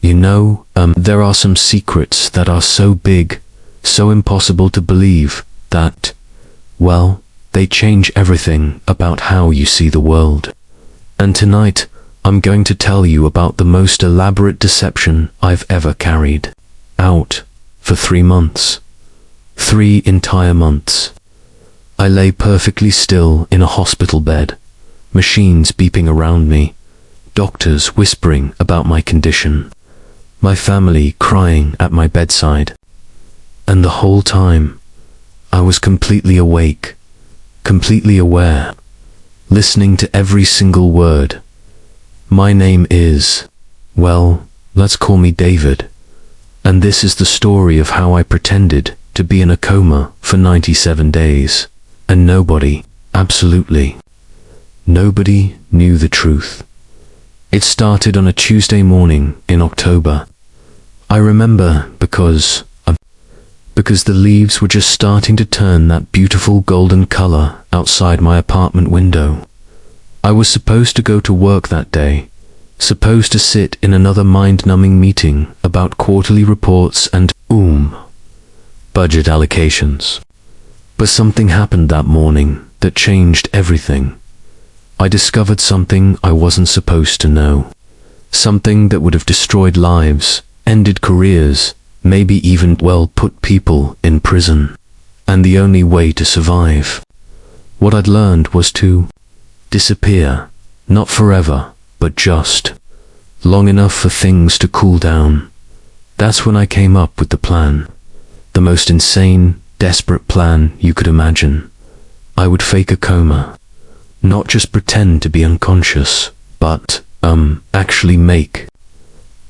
There are some secrets that are so big, so impossible to believe, that, well, they change everything about how you see the world. And tonight, I'm going to tell you about the most elaborate deception I've ever carried out for 3 months. 3 entire months. I lay perfectly still in a hospital bed, machines beeping around me, doctors whispering about my condition, my family crying at my bedside. And the whole time, I was completely awake, completely aware, listening to every single word. My name is, well, let's call me David, and this is the story of how I pretended to be in a coma for 97 days, and nobody, absolutely nobody, knew the truth. It started on a Tuesday morning in October. I remember because the leaves were just starting to turn that beautiful golden color outside my apartment window. I was supposed to go to work that day, supposed to sit in another mind-numbing meeting about quarterly reports and budget allocations. But something happened that morning that changed everything. I discovered something I wasn't supposed to know. Something that would have destroyed lives, ended careers, maybe even, well, put people in prison. And the only way to survive. What I'd learned was to disappear, not forever, but just long enough for things to cool down. That's when I came up with the plan. The most insane, desperate plan you could imagine. I would fake a coma. Not just pretend to be unconscious, but, actually make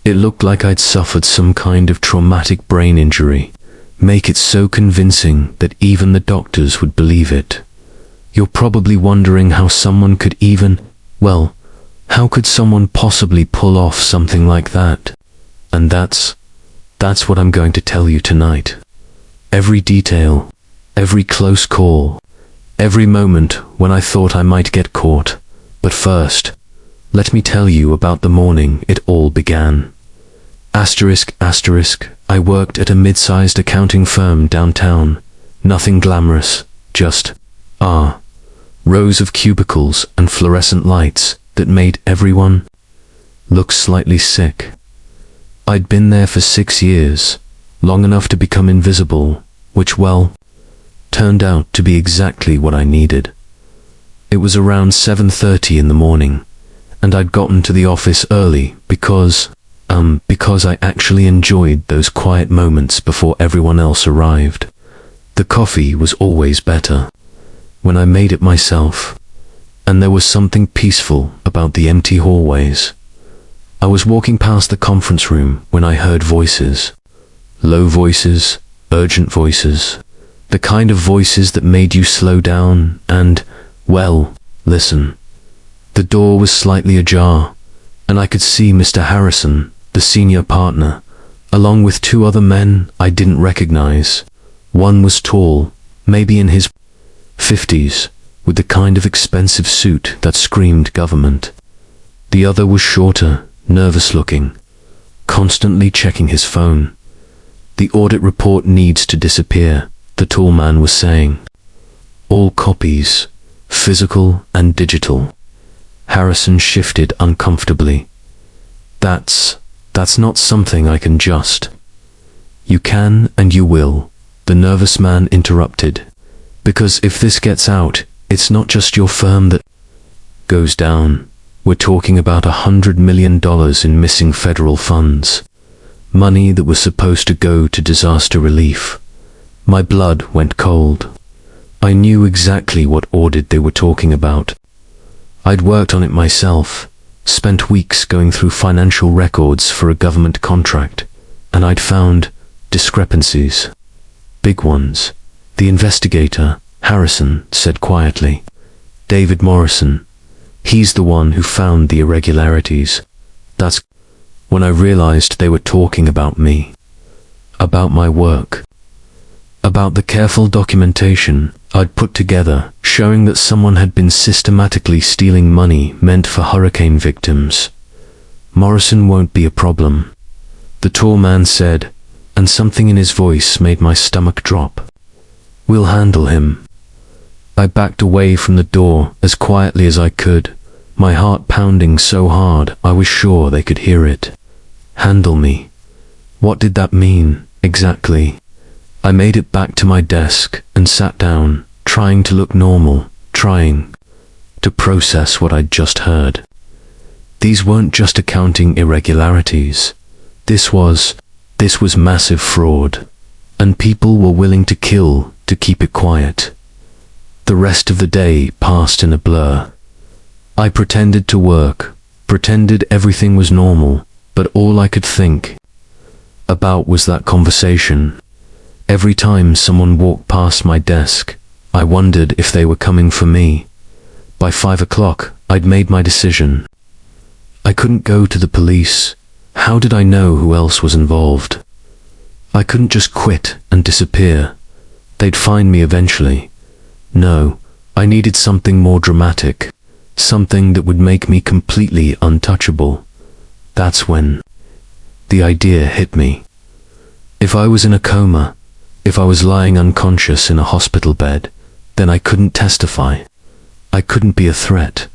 it look like I'd suffered some kind of traumatic brain injury. Make it so convincing that even the doctors would believe it. You're probably wondering how someone could how could someone possibly pull off something like that? And that's what I'm going to tell you tonight. Every detail, every close call, every moment when I thought I might get caught. But first, let me tell you about the morning it all began. I worked at a mid-sized accounting firm downtown. Nothing glamorous, just, rows of cubicles and fluorescent lights that made everyone look slightly sick. I'd been there for 6 years, long enough to become invisible, which, well, turned out to be exactly what I needed. It was around 7:30 in the morning, and I'd gotten to the office early because I actually enjoyed those quiet moments before everyone else arrived. The coffee was always better when I made it myself, and there was something peaceful about the empty hallways. I was walking past the conference room when I heard voices. Low voices, urgent voices, the kind of voices that made you slow down and, well, listen. The door was slightly ajar, and I could see Mr. Harrison, the senior partner, along with 2 other men I didn't recognize. One was tall, maybe in his 50s, with the kind of expensive suit that screamed government. The other was shorter, nervous-looking, constantly checking his phone. The audit report needs to disappear, the tall man was saying. All copies, physical and digital. Harrison shifted uncomfortably. That's not something I can just. You can and you will, the nervous man interrupted. Because if this gets out, it's not just your firm that goes down. We're talking about $100 million in missing federal funds. Money that was supposed to go to disaster relief. My blood went cold. I knew exactly what audit they were talking about. I'd worked on it myself, spent weeks going through financial records for a government contract, and I'd found discrepancies. Big ones. The investigator, Harrison, said quietly. David Morrison. He's the one who found the irregularities. That's when I realized they were talking about me. About my work. About the careful documentation I'd put together, showing that someone had been systematically stealing money meant for hurricane victims. Morrison won't be a problem. the tall man said, and something in his voice made my stomach drop. "We'll handle him." I backed away from the door as quietly as I could, my heart pounding so hard I was sure they could hear it. Handle me. What did that mean, exactly? I made it back to my desk and sat down, trying to look normal, trying to process what I'd just heard. These weren't just accounting irregularities. This was massive fraud, and people were willing to kill to keep it quiet. The rest of the day passed in a blur. I pretended to work, pretended everything was normal, but all I could think about was that conversation. Every time someone walked past my desk, I wondered if they were coming for me. By 5 o'clock, I'd made my decision. I couldn't go to the police. How did I know who else was involved? I couldn't just quit and disappear. They'd find me eventually. No, I needed something more dramatic, something that would make me completely untouchable. That's when the idea hit me. If I was in a coma, if I was lying unconscious in a hospital bed, then I couldn't testify. I couldn't be a threat,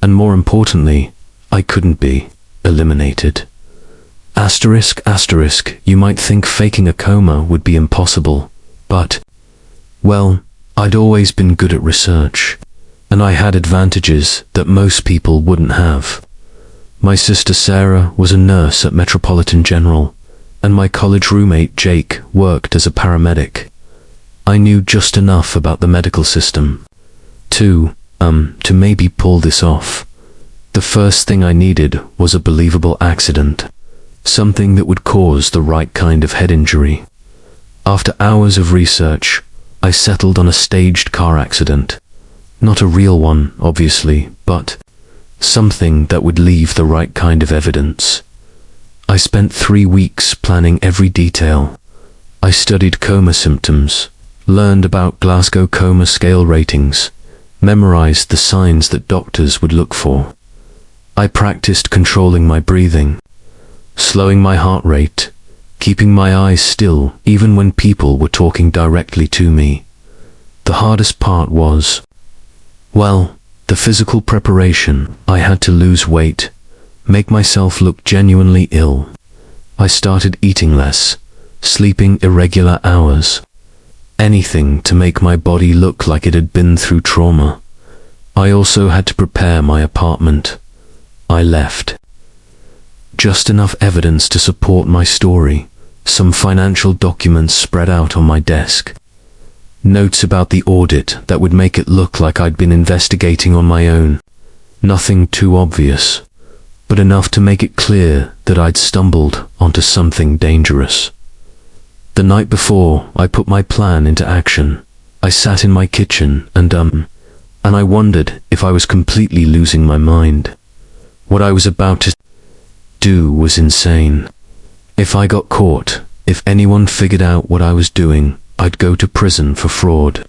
and more importantly, I couldn't be eliminated. Asterisk, asterisk, you might think faking a coma would be impossible, but, well, I'd always been good at research, and I had advantages that most people wouldn't have. My sister Sarah was a nurse at Metropolitan General, and my college roommate Jake worked as a paramedic. I knew just enough about the medical system to maybe pull this off. The first thing I needed was a believable accident, something that would cause the right kind of head injury. After hours of research, I settled on a staged car accident. Not a real one, obviously, but something that would leave the right kind of evidence. I spent 3 weeks planning every detail. I studied coma symptoms, learned about Glasgow Coma Scale ratings, memorized the signs that doctors would look for. I practiced controlling my breathing, slowing my heart rate, keeping my eyes still even when people were talking directly to me. The hardest part was, well, the physical preparation. I had to lose weight, make myself look genuinely ill. I started eating less, sleeping irregular hours, anything to make my body look like it had been through trauma. I also had to prepare my apartment. I left just enough evidence to support my story, some financial documents spread out on my desk, notes about the audit that would make it look like I'd been investigating on my own. Nothing too obvious, but enough to make it clear that I'd stumbled onto something dangerous. The night before I put my plan into action, I sat in my kitchen and I wondered if I was completely losing my mind. What I was about to do was insane. If I got caught, if anyone figured out what I was doing, I'd go to prison for fraud.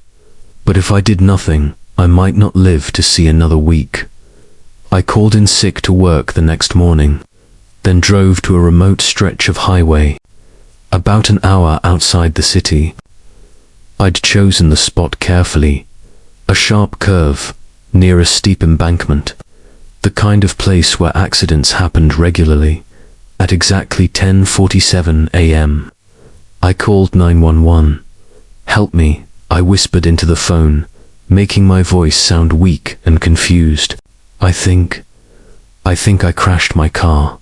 But if I did nothing, I might not live to see another week. I called in sick to work the next morning, then drove to a remote stretch of highway, about an hour outside the city. I'd chosen the spot carefully, a sharp curve, near a steep embankment, the kind of place where accidents happened regularly. At exactly 10:47 a.m., I called 911. "Help me," I whispered into the phone, making my voice sound weak and confused. I think I crashed my car.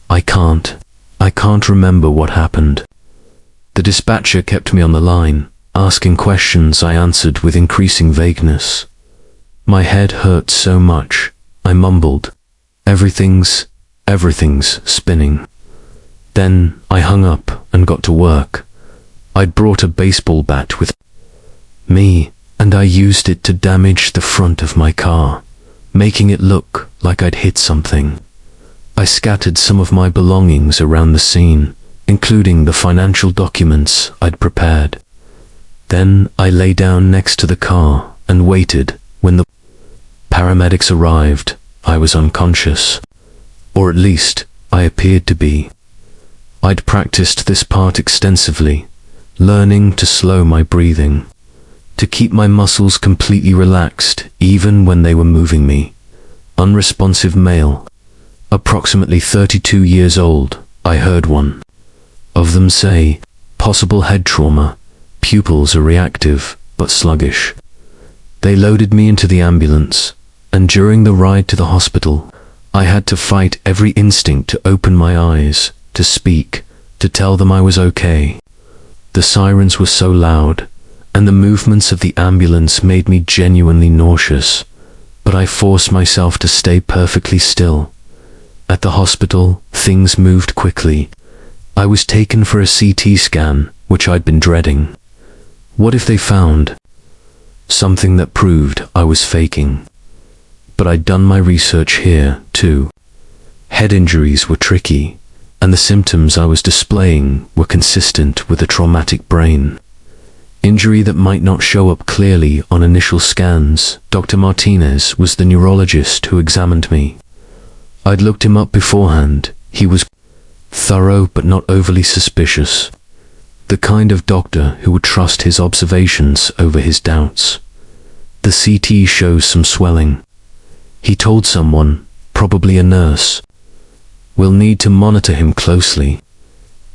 I can't remember what happened." The dispatcher kept me on the line, asking questions I answered with increasing vagueness. My head hurt so much, I mumbled, Everything's spinning." Then I hung up and got to work. I'd brought a baseball bat with me, and I used it to damage the front of my car, making it look like I'd hit something. I scattered some of my belongings around the scene, including the financial documents I'd prepared. Then I lay down next to the car and waited. When the paramedics arrived, I was unconscious, or at least I appeared to be. I'd practiced this part extensively, learning to slow my breathing, to keep my muscles completely relaxed even when they were moving me. Unresponsive male, approximately 32 years old, I heard one of them say, possible head trauma, pupils are reactive but sluggish. They loaded me into the ambulance, and during the ride to the hospital, I had to fight every instinct to open my eyes, to speak, to tell them I was okay. The sirens were so loud, and the movements of the ambulance made me genuinely nauseous, but I forced myself to stay perfectly still. At the hospital, things moved quickly. I was taken for a CT scan, which I'd been dreading. What if they found something that proved I was faking? But I'd done my research here, too. Head injuries were tricky, and the symptoms I was displaying were consistent with a traumatic brain. Injury that might not show up clearly on initial scans. Dr. Martinez was the neurologist who examined me. I'd looked him up beforehand. He was thorough but not overly suspicious. The kind of doctor who would trust his observations over his doubts. The CT shows some swelling. He told someone, probably a nurse, "We'll need to monitor him closely.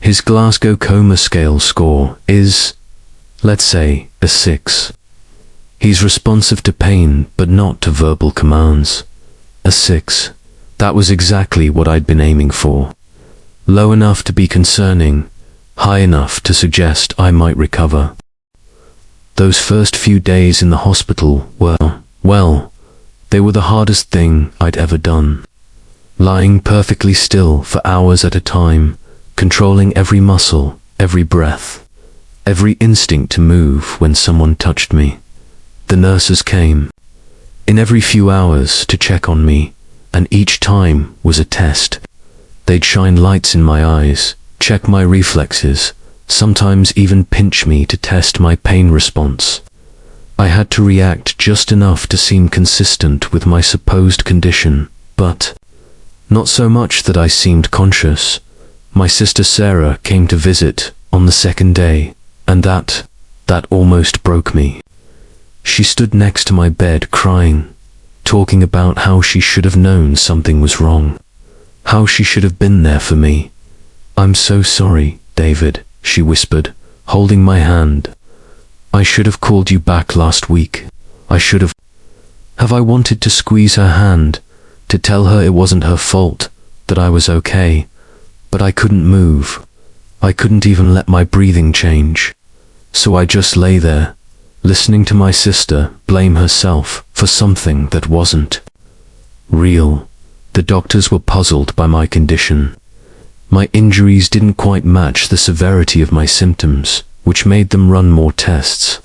His Glasgow Coma scale score is, let's say, a 6. He's responsive to pain, but not to verbal commands." A 6. That was exactly what I'd been aiming for. Low enough to be concerning, high enough to suggest I might recover. Those first few days in the hospital were, well, they were the hardest thing I'd ever done. Lying perfectly still for hours at a time, controlling every muscle, every breath, every instinct to move when someone touched me. The nurses came in every few hours to check on me, and each time was a test. They'd shine lights in my eyes, check my reflexes, sometimes even pinch me to test my pain response. I had to react just enough to seem consistent with my supposed condition, but not so much that I seemed conscious. My sister Sarah came to visit on the second day, and that almost broke me. She stood next to my bed crying, talking about how she should have known something was wrong, how she should have been there for me. "I'm so sorry, David," she whispered, holding my hand. "I should have called you back last week. I should have." I wanted to squeeze her hand, to tell her it wasn't her fault, that I was okay, but I couldn't move. I couldn't even let my breathing change. So I just lay there, listening to my sister blame herself for something that wasn't real. The doctors were puzzled by my condition. My injuries didn't quite match the severity of my symptoms, which made them run more tests.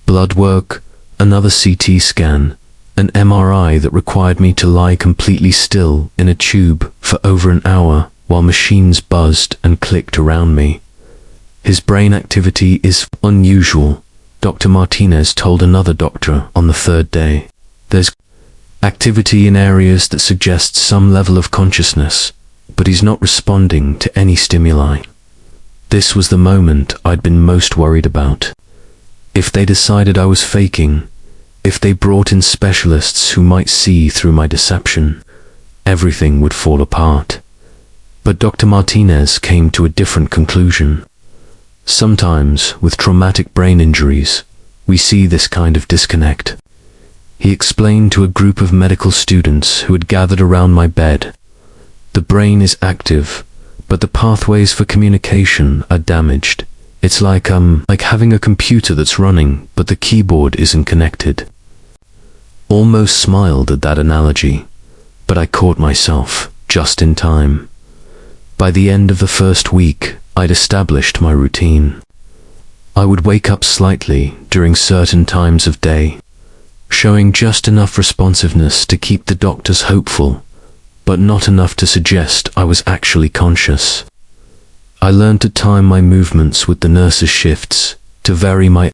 Blood work, another CT scan, an MRI that required me to lie completely still in a tube for over an hour while machines buzzed and clicked around me. "His brain activity is unusual," Dr. Martinez told another doctor on the third day. "There's activity in areas that suggest some level of consciousness, but he's not responding to any stimuli." This was the moment I'd been most worried about. If they decided I was faking, if they brought in specialists who might see through my deception, everything would fall apart. But Dr. Martinez came to a different conclusion. Sometimes, with traumatic brain injuries, we see this kind of disconnect. He explained to a group of medical students who had gathered around my bed. The brain is active, but the pathways for communication are damaged. It's like having a computer that's running, but the keyboard isn't connected. Almost smiled at that analogy, but I caught myself just in time. By the end of the first week, I'd established my routine. I would wake up slightly during certain times of day, showing just enough responsiveness to keep the doctors hopeful, but not enough to suggest I was actually conscious. I learned to time my movements with the nurse's shifts, to vary my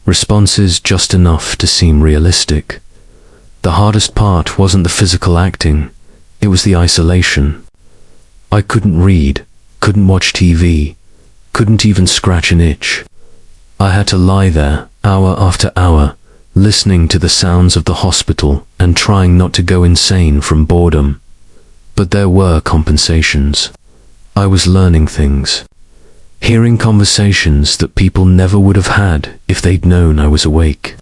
responses just enough to seem realistic. The hardest part wasn't the physical acting, it was the isolation. I couldn't read, couldn't watch TV, couldn't even scratch an itch. I had to lie there, hour after hour, listening to the sounds of the hospital and trying not to go insane from boredom. But there were compensations. I was learning things. Hearing conversations that people never would have had if they'd known I was awake.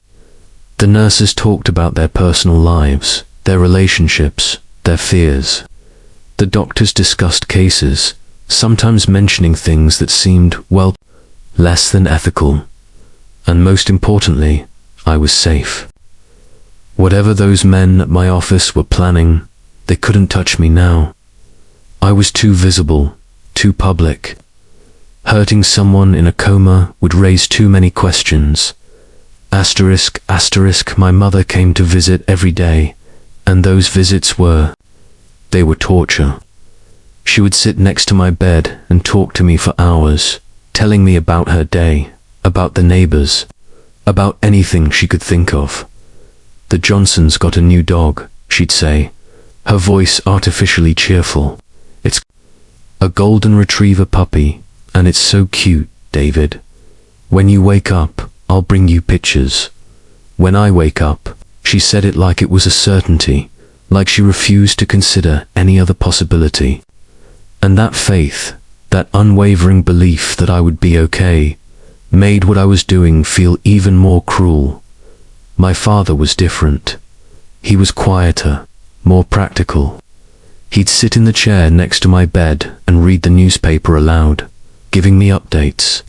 The nurses talked about their personal lives, their relationships, their fears. The doctors discussed cases, sometimes mentioning things that seemed, well, less than ethical. And most importantly, I was safe. Whatever those men at my office were planning, they couldn't touch me now. I was too visible, too public. Hurting someone in a coma would raise too many questions. Asterisk, asterisk, my mother came to visit every day, and those visits they were torture. She would sit next to my bed and talk to me for hours, telling me about her day, about the neighbors, about anything she could think of. The Johnsons got a new dog, she'd say, her voice artificially cheerful. It's a golden retriever puppy, and it's so cute, David. When you wake up, I'll bring you pictures. When I wake up, she said it like it was a certainty, like she refused to consider any other possibility. And that faith, that unwavering belief that I would be okay, made what I was doing feel even more cruel. My father was different. He was quieter, more practical. He'd sit in the chair next to my bed and read the newspaper aloud, giving me updates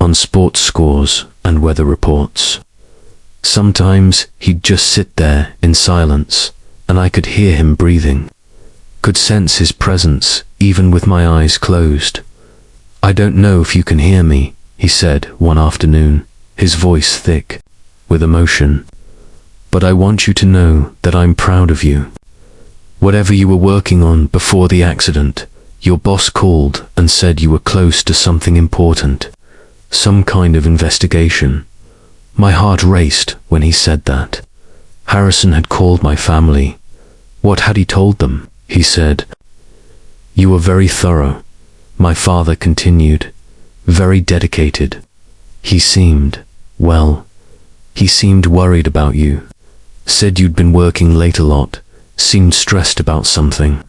on sports scores and weather reports. Sometimes he'd just sit there in silence, and I could hear him breathing, could sense his presence even with my eyes closed. "I don't know if you can hear me," he said one afternoon, his voice thick with emotion, "but I want you to know that I'm proud of you. Whatever you were working on before the accident, your boss called and said you were close to something important, some kind of investigation." My heart raced when he said that. Harrison had called my family. What had he told them? He said. "You were very thorough," my father continued, "very dedicated. He seemed worried about you. Said you'd been working late a lot, seemed stressed about something."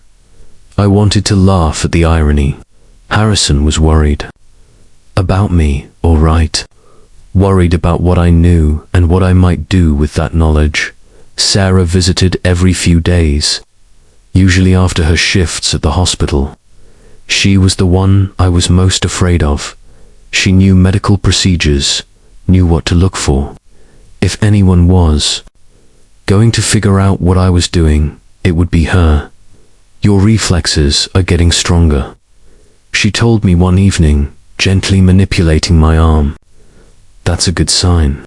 I wanted to laugh at the irony. Harrison was worried. About me, all right. Worried about what I knew and what I might do with that knowledge. Sarah visited every few days, usually after her shifts at the hospital. She was the one I was most afraid of. She knew medical procedures, knew what to look for. If anyone was going to figure out what I was doing, it would be her. "Your reflexes are getting stronger," she told me one evening, gently manipulating my arm. "That's a good sign.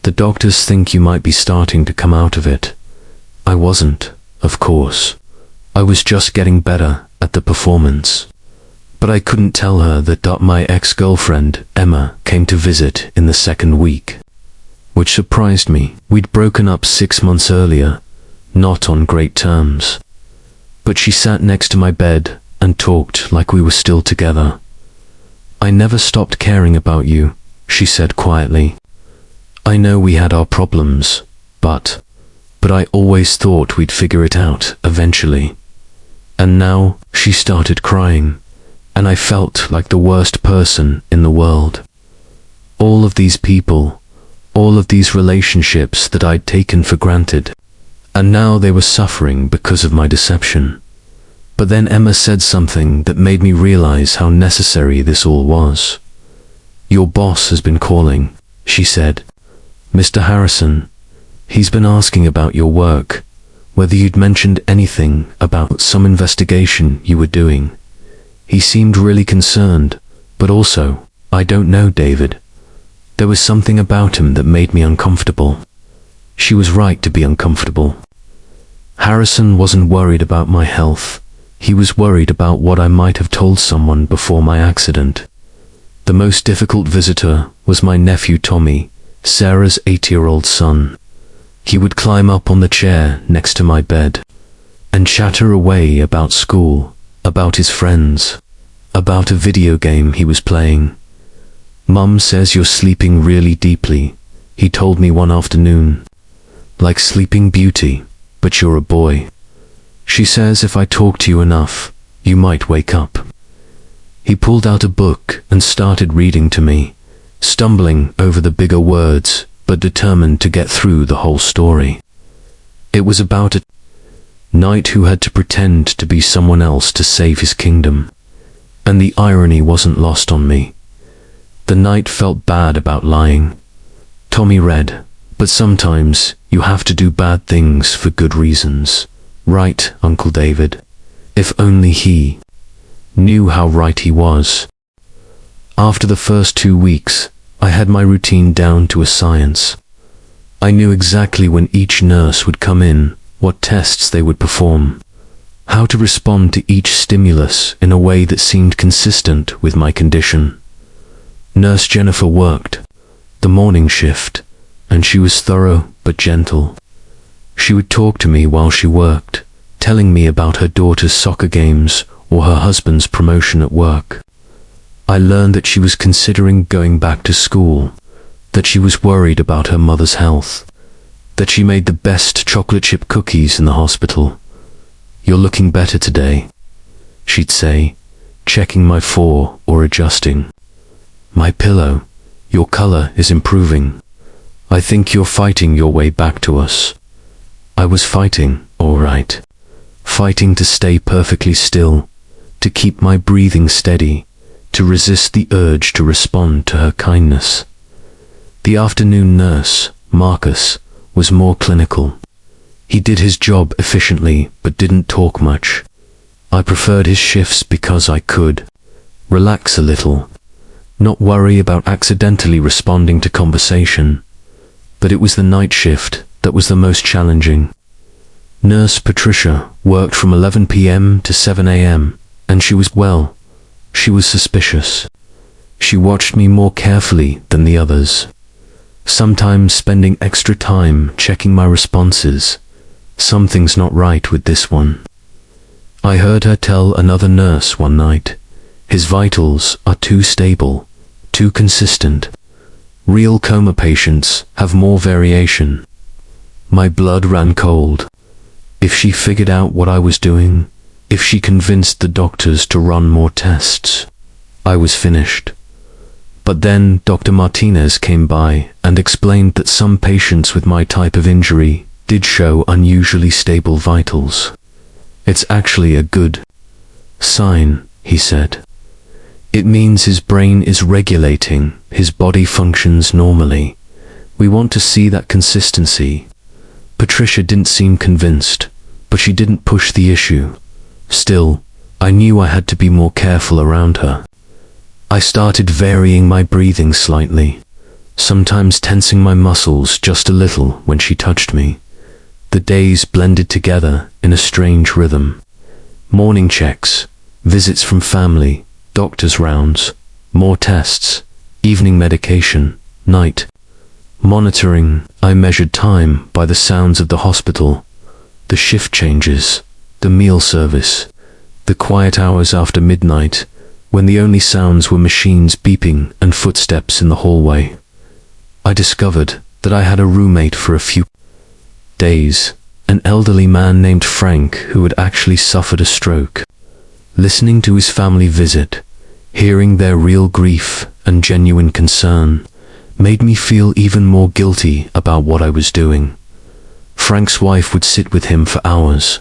The doctors think you might be starting to come out of it." I wasn't, of course. I was just getting better at the performance. But I couldn't tell her that my ex-girlfriend, Emma, came to visit in the second week. Which surprised me. We'd broken up 6 months earlier, not on great terms. But she sat next to my bed and talked like we were still together. "I never stopped caring about you," she said quietly. "I know we had our problems, but I always thought we'd figure it out eventually." And now she started crying, and I felt like the worst person in the world. All of these people, all of these relationships that I'd taken for granted, and now they were suffering because of my deception. But then Emma said something that made me realize how necessary this all was. "Your boss has been calling," she said. "Mr. Harrison, he's been asking about your work, whether you'd mentioned anything about some investigation you were doing. He seemed really concerned, but also, I don't know, David. There was something about him that made me uncomfortable." She was right to be uncomfortable. Harrison wasn't worried about my health. He was worried about what I might have told someone before my accident. The most difficult visitor was my nephew Tommy, Sarah's 8-year-old son. He would climb up on the chair next to my bed and chatter away about school, about his friends, about a video game he was playing. "Mum says you're sleeping really deeply," he told me one afternoon. "Like Sleeping Beauty, but you're a boy. She says if I talk to you enough, you might wake up." He pulled out a book and started reading to me, stumbling over the bigger words, but determined to get through the whole story. It was about a knight who had to pretend to be someone else to save his kingdom. And the irony wasn't lost on me. The knight felt bad about lying. Tommy read, "But sometimes you have to do bad things for good reasons. Right, Uncle David?" If only he knew how right he was. After the first 2 weeks, I had my routine down to a science. I knew exactly when each nurse would come in, what tests they would perform, how to respond to each stimulus in a way that seemed consistent with my condition. Nurse Jennifer worked the morning shift, and she was thorough but gentle. She would talk to me while she worked, telling me about her daughter's soccer games or her husband's promotion at work. I learned that she was considering going back to school, that she was worried about her mother's health, that she made the best chocolate chip cookies in the hospital. "You're looking better today," she'd say, checking my fore or adjusting my pillow. "Your color is improving. I think you're fighting your way back to us." I was fighting, all right. Fighting to stay perfectly still, to keep my breathing steady, to resist the urge to respond to her kindness. The afternoon nurse, Marcus, was more clinical. He did his job efficiently but didn't talk much. I preferred his shifts because I could relax a little, not worry about accidentally responding to conversation. But it was the night shift that was the most challenging. Nurse Patricia worked from 11 p.m. to 7 a.m., and she was suspicious. She watched me more carefully than the others, sometimes spending extra time checking my responses. "Something's not right with this one." I heard her tell another nurse one night, "His vitals are too stable, too consistent. Real coma patients have more variation." My blood ran cold. If she figured out what I was doing, if she convinced the doctors to run more tests, I was finished. But then Dr. Martinez came by and explained that some patients with my type of injury did show unusually stable vitals. "It's actually a good sign," he said. "It means his brain is regulating, his body functions normally. We want to see that consistency." Patricia didn't seem convinced, but she didn't push the issue. Still, I knew I had to be more careful around her. I started varying my breathing slightly, sometimes tensing my muscles just a little when she touched me. The days blended together in a strange rhythm. Morning checks, visits from family, doctor's rounds, more tests, evening medication, night monitoring. I measured time by the sounds of the hospital, the shift changes, the meal service, the quiet hours after midnight, when the only sounds were machines beeping and footsteps in the hallway. I discovered that I had a roommate for a few days, an elderly man named Frank who had actually suffered a stroke. Listening to his family visit, hearing their real grief and genuine concern, made me feel even more guilty about what I was doing. Frank's wife would sit with him for hours,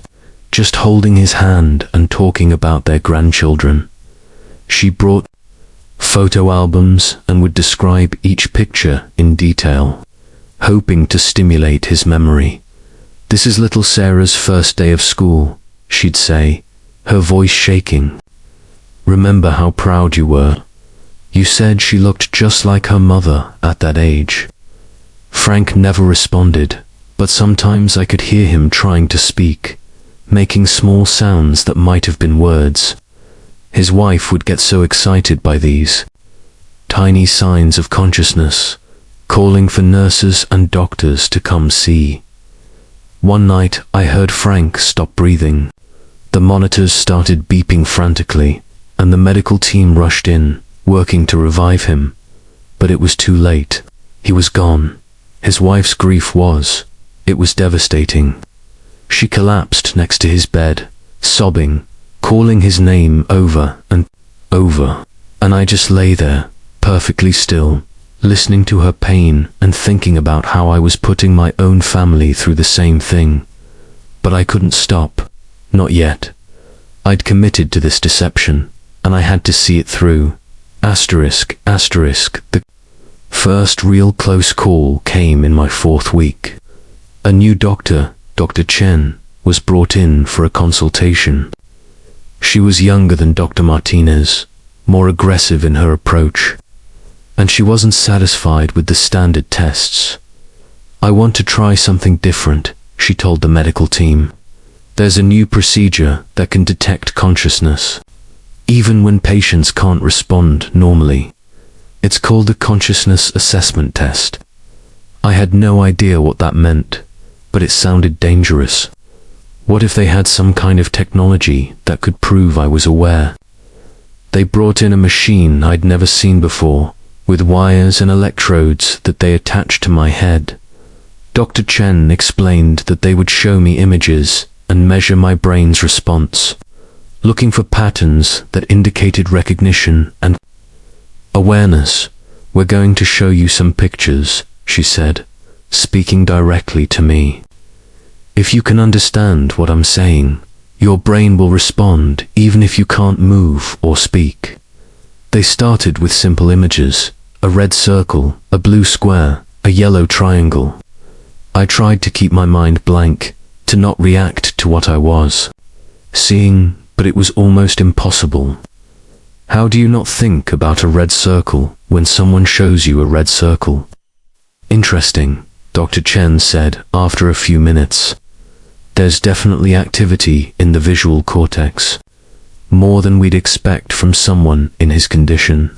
just holding his hand and talking about their grandchildren. She brought photo albums and would describe each picture in detail, hoping to stimulate his memory. "This is little Sarah's first day of school," she'd say, her voice shaking. "Remember how proud you were? You said she looked just like her mother at that age." Frank never responded, but sometimes I could hear him trying to speak, making small sounds that might have been words. His wife would get so excited by these tiny signs of consciousness, calling for nurses and doctors to come see. One night I heard Frank stop breathing. The monitors started beeping frantically, and the medical team rushed in, working to revive him. But it was too late. He was gone. His wife's grief it was devastating. She collapsed next to his bed, sobbing, calling his name over and over. And I just lay there, perfectly still, listening to her pain and thinking about how I was putting my own family through the same thing. But I couldn't stop. Not yet. I'd committed to this deception, and I had to see it through. Asterisk. The first real close call came in my 4th week. A new doctor, Dr. Chen, was brought in for a consultation. She was younger than Dr. Martinez, more aggressive in her approach, and she wasn't satisfied with the standard tests. "I want to try something different," she told the medical team. "There's a new procedure that can detect consciousness, even when patients can't respond normally. It's called the consciousness assessment test." I had no idea what that meant, but it sounded dangerous. What if they had some kind of technology that could prove I was aware? They brought in a machine I'd never seen before, with wires and electrodes that they attached to my head. Dr. Chen explained that they would show me images and measure my brain's response, looking for patterns that indicated recognition and awareness. "We're going to show you some pictures," she said, speaking directly to me. "If you can understand what I'm saying, your brain will respond even if you can't move or speak." They started with simple images: a red circle, a blue square, a yellow triangle. I tried to keep my mind blank, to not react to what I was seeing, but it was almost impossible. How do you not think about a red circle when someone shows you a red circle? "Interesting," Dr. Chen said after a few minutes. "There's definitely activity in the visual cortex, more than we'd expect from someone in his condition."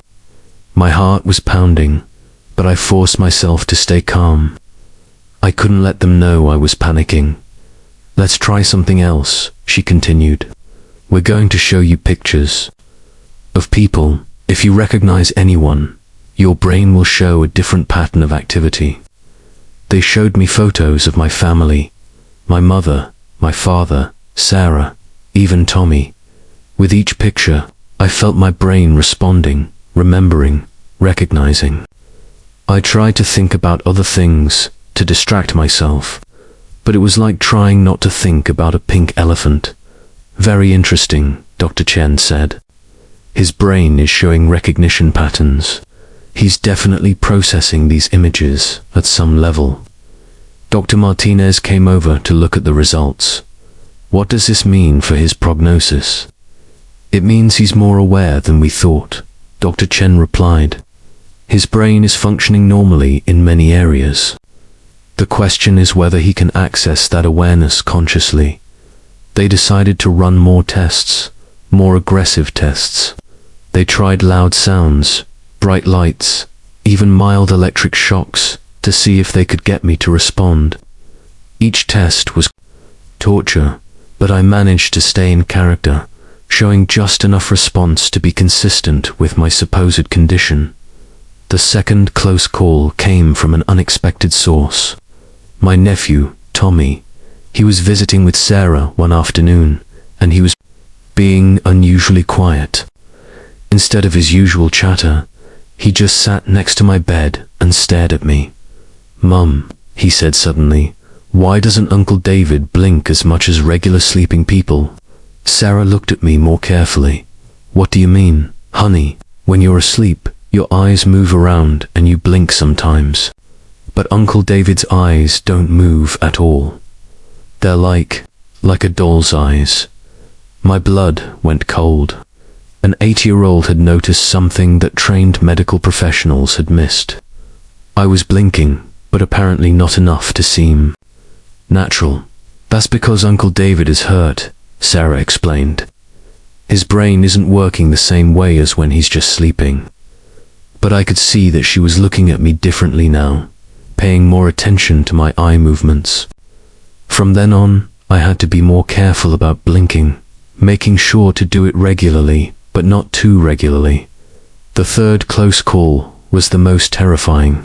My heart was pounding, but I forced myself to stay calm. I couldn't let them know I was panicking. "Let's try something else," she continued. "We're going to show you pictures of people. If you recognize anyone, your brain will show a different pattern of activity." They showed me photos of my family, my mother, my father, Sarah, even Tommy. With each picture, I felt my brain responding, remembering, recognizing. I tried to think about other things, to distract myself, but it was like trying not to think about a pink elephant. "Very interesting," Dr. Chen said. "His brain is showing recognition patterns. He's definitely processing these images at some level." Dr. Martinez came over to look at the results. "What does this mean for his prognosis?" "It means he's more aware than we thought," Dr. Chen replied. "His brain is functioning normally in many areas. The question is whether he can access that awareness consciously." They decided to run more tests, more aggressive tests. They tried loud sounds, bright lights, even mild electric shocks, to see if they could get me to respond. Each test was torture, but I managed to stay in character, showing just enough response to be consistent with my supposed condition. The second close call came from an unexpected source. My nephew, Tommy. He was visiting with Sarah one afternoon, and he was being unusually quiet. Instead of his usual chatter, he just sat next to my bed and stared at me. "Mum," he said suddenly, "why doesn't Uncle David blink as much as regular sleeping people?" Sarah looked at me more carefully. "What do you mean?" "Honey, when you're asleep, your eyes move around and you blink sometimes. But Uncle David's eyes don't move at all. They're like a doll's eyes." My blood went cold. An 8-year-old had noticed something that trained medical professionals had missed. I was blinking, but apparently not enough to seem natural. "That's because Uncle David is hurt," Sarah explained. "His brain isn't working the same way as when he's just sleeping." But I could see that she was looking at me differently now, paying more attention to my eye movements. From then on, I had to be more careful about blinking, making sure to do it regularly, but not too regularly. The third close call was the most terrifying.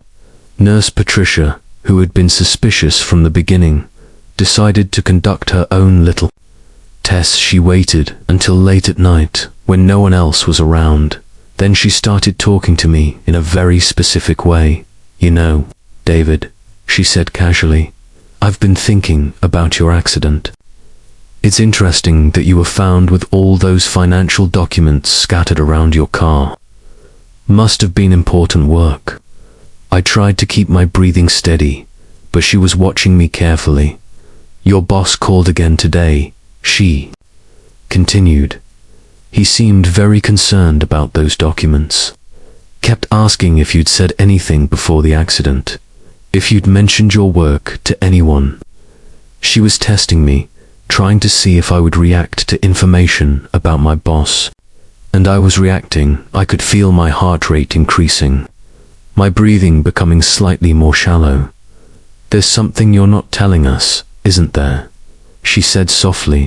Nurse Patricia, who had been suspicious from the beginning, decided to conduct her own little test. She waited until late at night when no one else was around. Then she started talking to me in a very specific way. "You know, David," she said casually, "I've been thinking about your accident. It's interesting that you were found with all those financial documents scattered around your car. Must have been important work." I tried to keep my breathing steady, but she was watching me carefully. "Your boss called again today," she continued. "He seemed very concerned about those documents. Kept asking if you'd said anything before the accident, if you'd mentioned your work to anyone." She was testing me, trying to see if I would react to information about my boss. And I was reacting. I could feel my heart rate increasing, my breathing becoming slightly more shallow. "There's something you're not telling us, isn't there?" she said softly.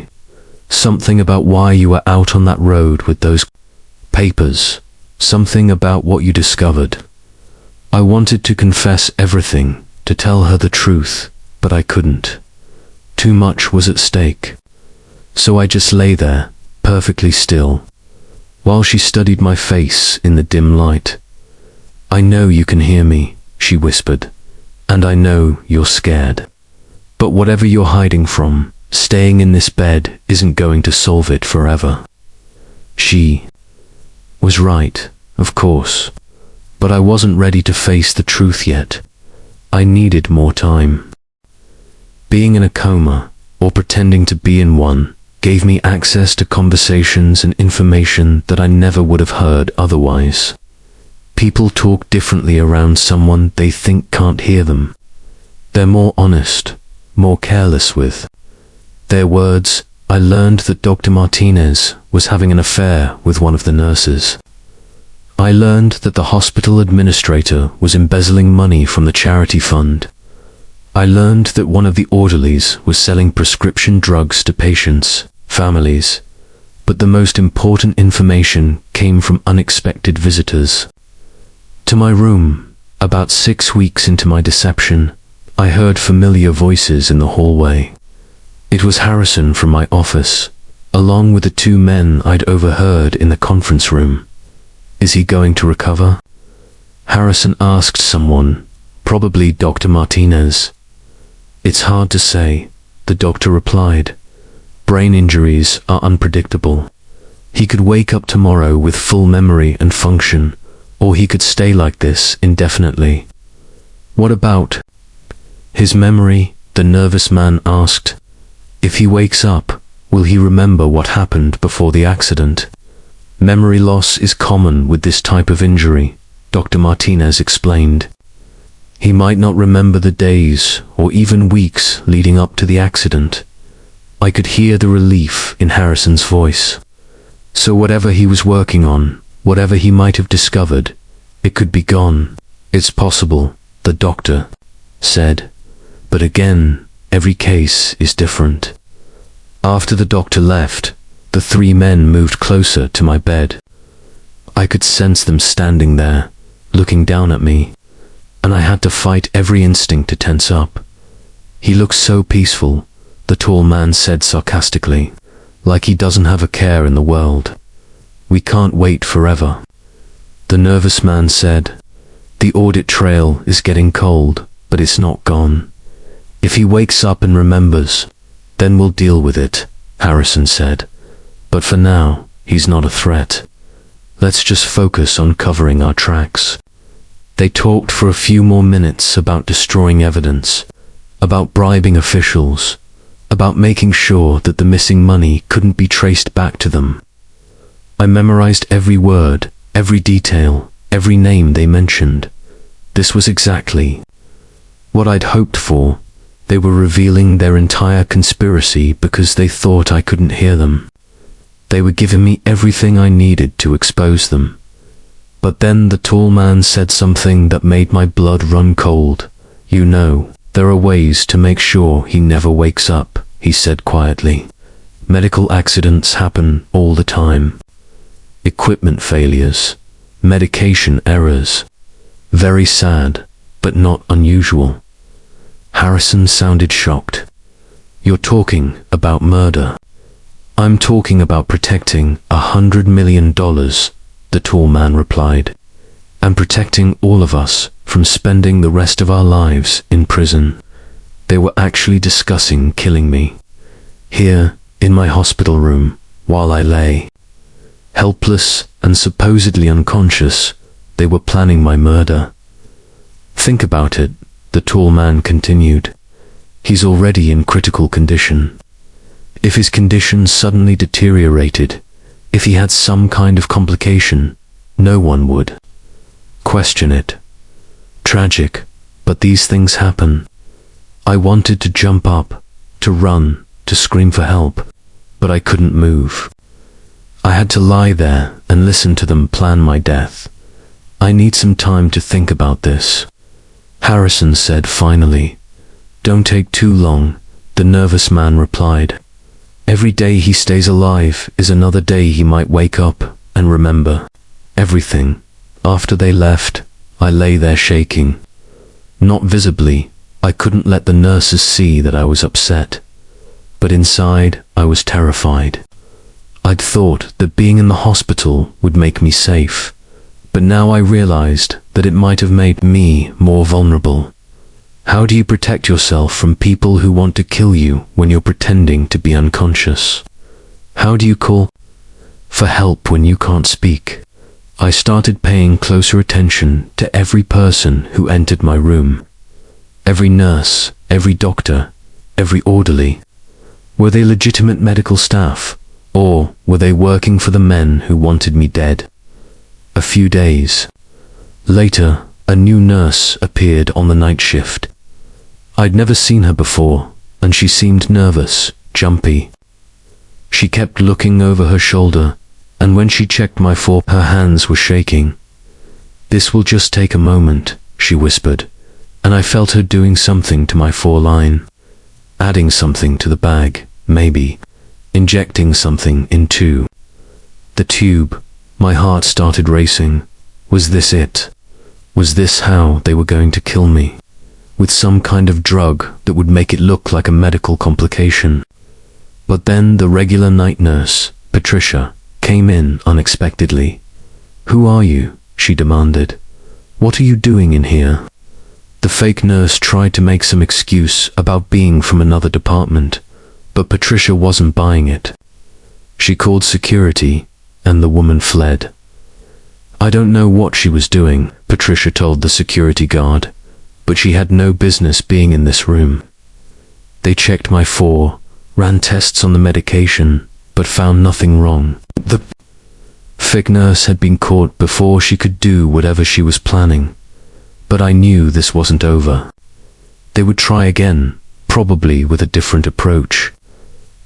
"Something about why you were out on that road with those papers. Something about what you discovered." I wanted to confess everything, to tell her the truth, but I couldn't. Too much was at stake. So I just lay there, perfectly still, while she studied my face in the dim light. "I know you can hear me," she whispered, "and I know you're scared. But whatever you're hiding from, staying in this bed isn't going to solve it forever." She was right, of course, but I wasn't ready to face the truth yet. I needed more time. Being in a coma, or pretending to be in one, gave me access to conversations and information that I never would have heard otherwise. People talk differently around someone they think can't hear them. They're more honest, more careless with their words. I learned that Dr. Martinez was having an affair with one of the nurses. I learned that the hospital administrator was embezzling money from the charity fund. I learned that one of the orderlies was selling prescription drugs to patients, families. But the most important information came from unexpected visitors. To my room, about 6 weeks into my deception, I heard familiar voices in the hallway. It was Harrison from my office, along with the 2 men I'd overheard in the conference room. "Is he going to recover?" Harrison asked someone, probably Dr. Martinez. "It's hard to say," the doctor replied. "Brain injuries are unpredictable. He could wake up tomorrow with full memory and function, or he could stay like this indefinitely." "What about his memory?" the nervous man asked. "If he wakes up, will he remember what happened before the accident?" "Memory loss is common with this type of injury," Dr. Martinez explained. "He might not remember the days or even weeks leading up to the accident." I could hear the relief in Harrison's voice. So whatever he was working on, whatever he might have discovered, it could be gone. "It's possible," the doctor said. "But again, every case is different." After the doctor left, the 3 men moved closer to my bed. I could sense them standing there, looking down at me, and I had to fight every instinct to tense up. "He looks so peaceful," the tall man said sarcastically, "like he doesn't have a care in the world." "We can't wait forever," the nervous man said. "The audit trail is getting cold, but it's not gone. If he wakes up and remembers, then we'll deal with it," Harrison said. "But for now, he's not a threat. Let's just focus on covering our tracks." They talked for a few more minutes about destroying evidence, about bribing officials, about making sure that the missing money couldn't be traced back to them. I memorized every word, every detail, every name they mentioned. This was exactly what I'd hoped for. They were revealing their entire conspiracy because they thought I couldn't hear them. They were giving me everything I needed to expose them. But then the tall man said something that made my blood run cold. "You know, there are ways to make sure he never wakes up," he said quietly. "Medical accidents happen all the time. equipment failures, medication errors. Very sad, but not unusual. Harrison sounded shocked. You're talking about murder. I'm talking about protecting $100 million, the tall man replied, and protecting all of us from spending the rest of our lives in prison. They were actually discussing killing me. Here, in my hospital room, while I lay helpless and supposedly unconscious, they were planning my murder. Think about it, the tall man continued. He's already in critical condition. If his condition suddenly deteriorated, if he had some kind of complication, no one would question it. Tragic, but these things happen. I wanted to jump up, to run, to scream for help, but I couldn't move. I had to lie there and listen to them plan my death. I need some time to think about this, Harrison said finally. Don't take too long, the nervous man replied. Every day he stays alive is another day he might wake up and remember everything. After they left, I lay there shaking. Not visibly, I couldn't let the nurses see that I was upset. But inside, I was terrified. I'd thought that being in the hospital would make me safe, but now I realized that it might have made me more vulnerable. How do you protect yourself from people who want to kill you when you're pretending to be unconscious? How do you call for help when you can't speak? I started paying closer attention to every person who entered my room. Every nurse, every doctor, every orderly. Were they legitimate medical staff, or were they working for the men who wanted me dead? A few days later, a new nurse appeared on the night shift. I'd never seen her before, and she seemed nervous, jumpy. She kept looking over her shoulder, and when she checked my her hands were shaking. This will just take a moment, she whispered, and I felt her doing something to my foreline. Adding something to the bag, maybe. Injecting something into the tube. My heart started racing. Was this it? Was this how they were going to kill me? With some kind of drug that would make it look like a medical complication. But then the regular night nurse, Patricia, came in unexpectedly. Who are you? She demanded. What are you doing in here? The fake nurse tried to make some excuse about being from another department, but Patricia wasn't buying it. She called security, and the woman fled. I don't know what she was doing, Patricia told the security guard, but she had no business being in this room. They checked my ran tests on the medication, but found nothing wrong. The fake nurse had been caught before she could do whatever she was planning. But I knew this wasn't over. They would try again, probably with a different approach.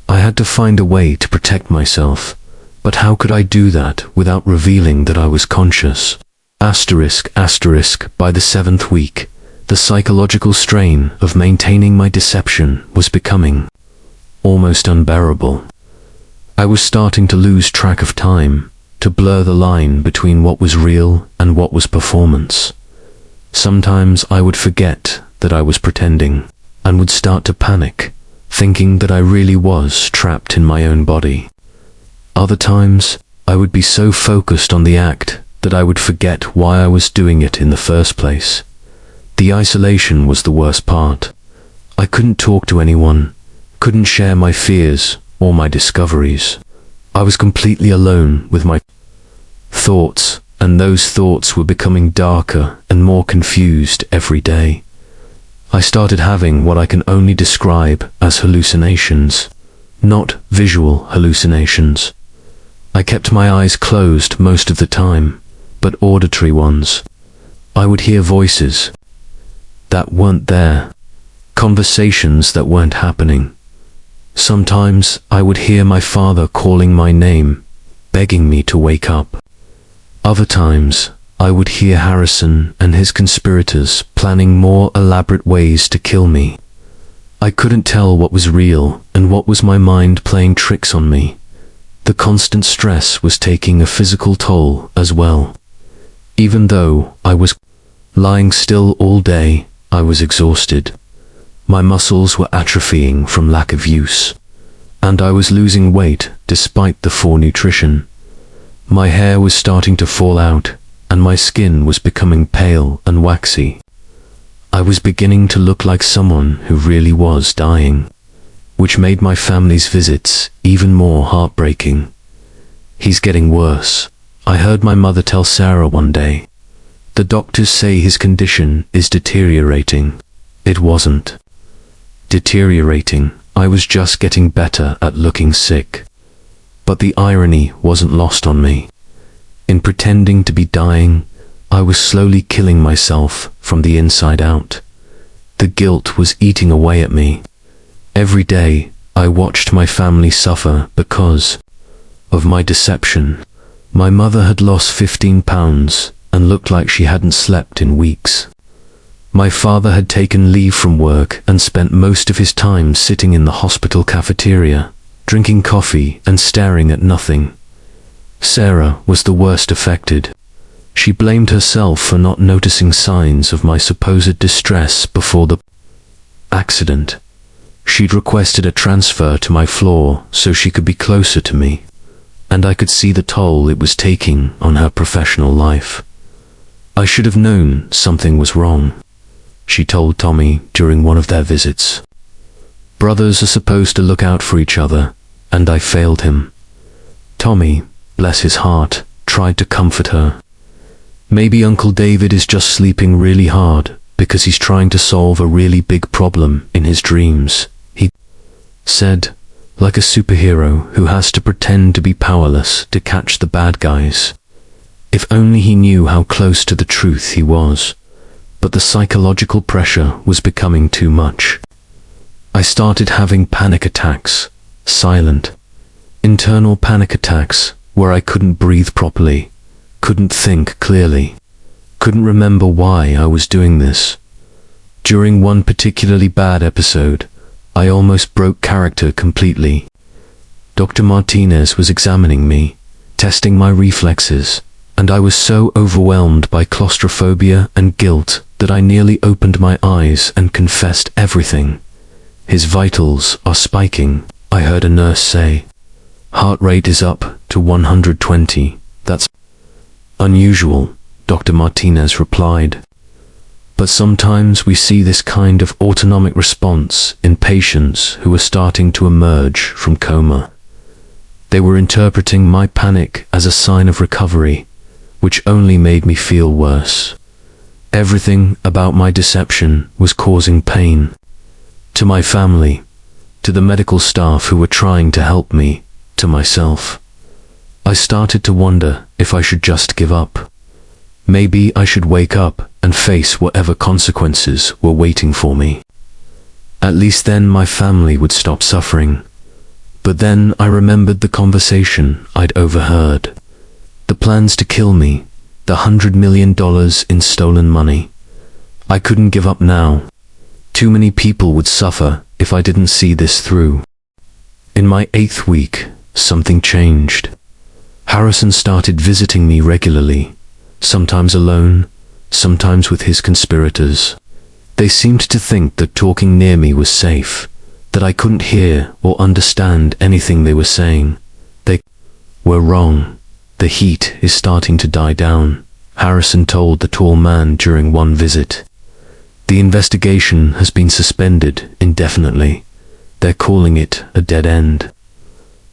I had to find a way to protect myself, but how could I do that without revealing that I was conscious? By the 7th week, the psychological strain of maintaining my deception was becoming almost unbearable. I was starting to lose track of time, to blur the line between what was real and what was performance. Sometimes I would forget that I was pretending, and would start to panic, thinking that I really was trapped in my own body. Other times, I would be so focused on the act that I would forget why I was doing it in the first place. The isolation was the worst part. I couldn't talk to anyone, couldn't share my fears or my discoveries. I was completely alone with my thoughts, and those thoughts were becoming darker and more confused every day. I started having what I can only describe as hallucinations, not visual hallucinations. I kept my eyes closed most of the time, but auditory ones. I would hear voices that weren't there, conversations that weren't happening. Sometimes I would hear my father calling my name, begging me to wake up. Other times, I would hear Harrison and his conspirators planning more elaborate ways to kill me. I couldn't tell what was real and what was my mind playing tricks on me. The constant stress was taking a physical toll as well. Even though I was lying still all day, I was exhausted. My muscles were atrophying from lack of use, and I was losing weight despite the poor nutrition. My hair was starting to fall out, and my skin was becoming pale and waxy. I was beginning to look like someone who really was dying, which made my family's visits even more heartbreaking. "He's getting worse," I heard my mother tell Sarah one day. "The doctors say his condition is deteriorating." It wasn't deteriorating. I was just getting better at looking sick. But the irony wasn't lost on me. In pretending to be dying, I was slowly killing myself from the inside out. The guilt was eating away at me. Every day, I watched my family suffer because of my deception. My mother had lost 15 pounds and looked like she hadn't slept in weeks. My father had taken leave from work and spent most of his time sitting in the hospital cafeteria, drinking coffee and staring at nothing. Sarah was the worst affected. She blamed herself for not noticing signs of my supposed distress before the accident. She'd requested a transfer to my floor so she could be closer to me, and I could see the toll it was taking on her professional life. "I should have known something was wrong," she told Tommy during one of their visits. "Brothers are supposed to look out for each other, and I failed him." Tommy, bless his heart, tried to comfort her. "Maybe Uncle David is just sleeping really hard because he's trying to solve a really big problem in his dreams," he said, like a superhero who has to pretend to be powerless to catch the bad guys. If only he knew how close to the truth he was. But the psychological pressure was becoming too much. I started having panic attacks, silent, internal panic attacks where I couldn't breathe properly, couldn't think clearly, couldn't remember why I was doing this. During one particularly bad episode, I almost broke character completely. Dr. Martinez was examining me, testing my reflexes, and I was so overwhelmed by claustrophobia and guilt that I nearly opened my eyes and confessed everything. "His vitals are spiking," I heard a nurse say. "Heart rate is up to 120. That's unusual," Dr. Martinez replied. But sometimes we see this kind of autonomic response in patients who are starting to emerge from coma. They were interpreting my panic as a sign of recovery, which only made me feel worse. Everything about my deception was causing pain. To my family, to the medical staff who were trying to help me, to myself. I started to wonder if I should just give up. Maybe I should wake up and face whatever consequences were waiting for me. At least then my family would stop suffering. But then I remembered the conversation I'd overheard. The plans to kill me, the $100 million in stolen money. I couldn't give up now. Too many people would suffer if I didn't see this through. In my 8th week, something changed. Harrison started visiting me regularly, sometimes alone, sometimes with his conspirators. They seemed to think that talking near me was safe, that I couldn't hear or understand anything they were saying. They were wrong. "The heat is starting to die down," Harrison told the tall man during one visit. "The investigation has been suspended indefinitely. They're calling it a dead end."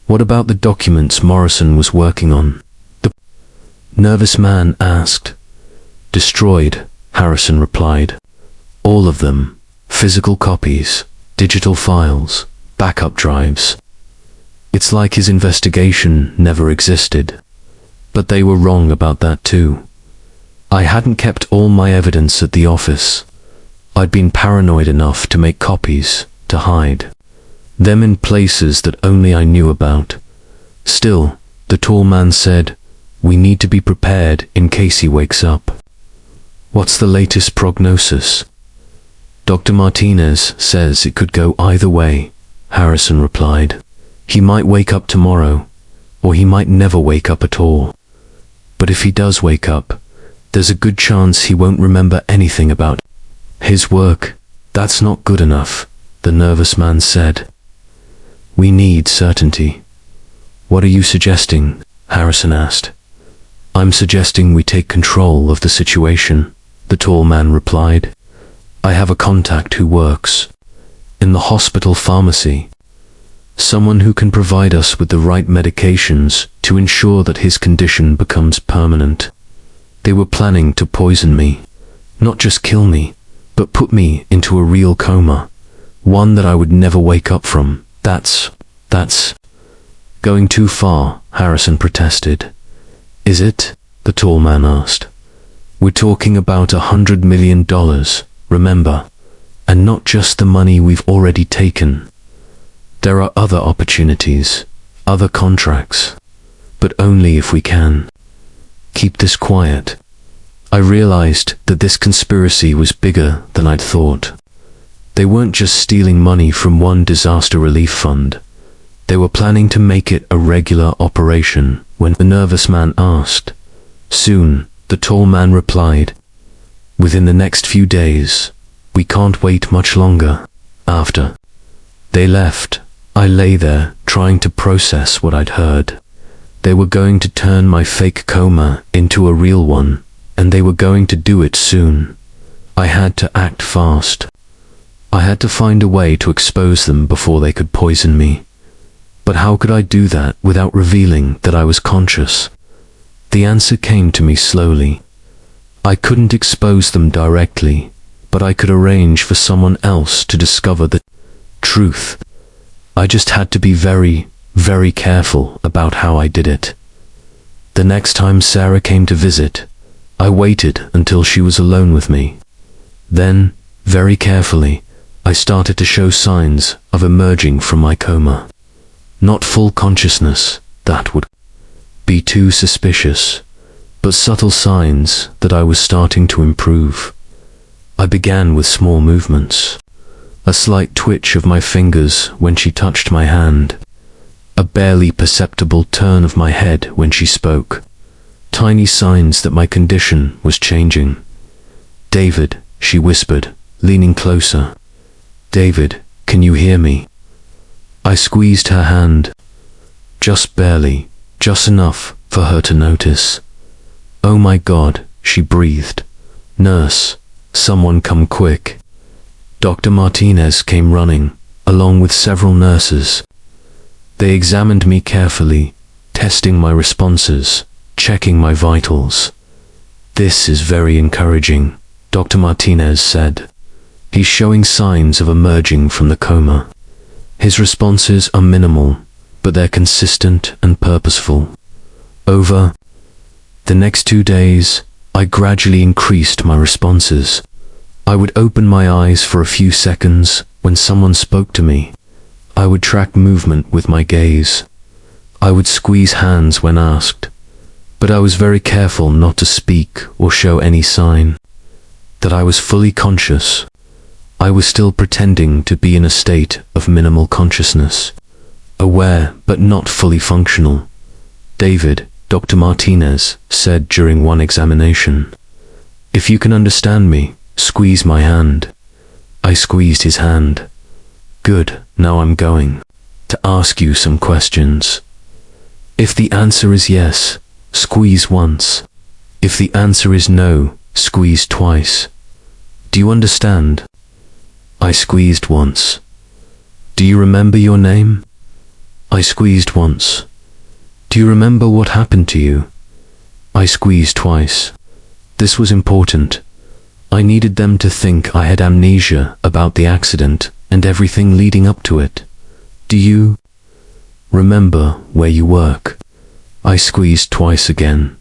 "What about the documents Morrison was working on?" the nervous man asked. "Destroyed," Harrison replied. "All of them. Physical copies, digital files, backup drives. It's like his investigation never existed." But they were wrong about that too. I hadn't kept all my evidence at the office. I'd been paranoid enough to make copies, to hide them in places that only I knew about. Still, the tall man said, "We need to be prepared in case he wakes up." "What's the latest prognosis?" "Dr. Martinez says it could go either way," Harrison replied. "He might wake up tomorrow, or he might never wake up at all. But if he does wake up, there's a good chance he won't remember anything about his work. That's not good enough, the nervous man said. We need certainty. What are you suggesting? Harrison asked. I'm suggesting we take control of the situation, the tall man replied. I have a contact who works in the hospital pharmacy. Someone who can provide us with the right medications to ensure that his condition becomes permanent. They were planning to poison me, not just kill me, but put me into a real coma, one that I would never wake up from. That's going too far, Harrison protested. Is it? The tall man asked. We're talking about $100 million, remember, and not just the money we've already taken. There are other opportunities, other contracts, but only if we can keep this quiet. I realized that this conspiracy was bigger than I'd thought. They weren't just stealing money from one disaster relief fund. They were planning to make it a regular operation. When the nervous man asked, soon, the tall man replied, within the next few days. We can't wait much longer. After they left, I lay there trying to process what I'd heard. They were going to turn my fake coma into a real one, and they were going to do it soon. I had to act fast. I had to find a way to expose them before they could poison me. But how could I do that without revealing that I was conscious? The answer came to me slowly. I couldn't expose them directly, but I could arrange for someone else to discover the truth. I just had to be very, very careful about how I did it. The next time Sarah came to visit, I waited until she was alone with me. Then, very carefully, I started to show signs of emerging from my coma. Not full consciousness, that would be too suspicious, but subtle signs that I was starting to improve. I began with small movements. A slight twitch of my fingers when she touched my hand. A barely perceptible turn of my head when she spoke. Tiny signs that my condition was changing. David, she whispered, leaning closer. David, can you hear me? I squeezed her hand. Just barely, just enough for her to notice. Oh my God, she breathed. Nurse, someone come quick. Dr. Martinez came running, along with several nurses. They examined me carefully, testing my responses, checking my vitals. This is very encouraging, Dr. Martinez said. He's showing signs of emerging from the coma. His responses are minimal, but they're consistent and purposeful. Over the next 2 days, I gradually increased my responses. I would open my eyes for a few seconds when someone spoke to me. I would track movement with my gaze. I would squeeze hands when asked, but I was very careful not to speak or show any sign that I was fully conscious. I was still pretending to be in a state of minimal consciousness, aware but not fully functional. David, Dr. Martinez said during one examination, if you can understand me, squeeze my hand. I squeezed his hand. Good, now I'm going to ask you some questions. If the answer is yes, squeeze once. If the answer is no, squeeze twice. Do you understand? I squeezed once. Do you remember your name? I squeezed once. Do you remember what happened to you? I squeezed twice. This was important. I needed them to think I had amnesia about the accident and everything leading up to it. Do you remember where you work? I squeezed twice again.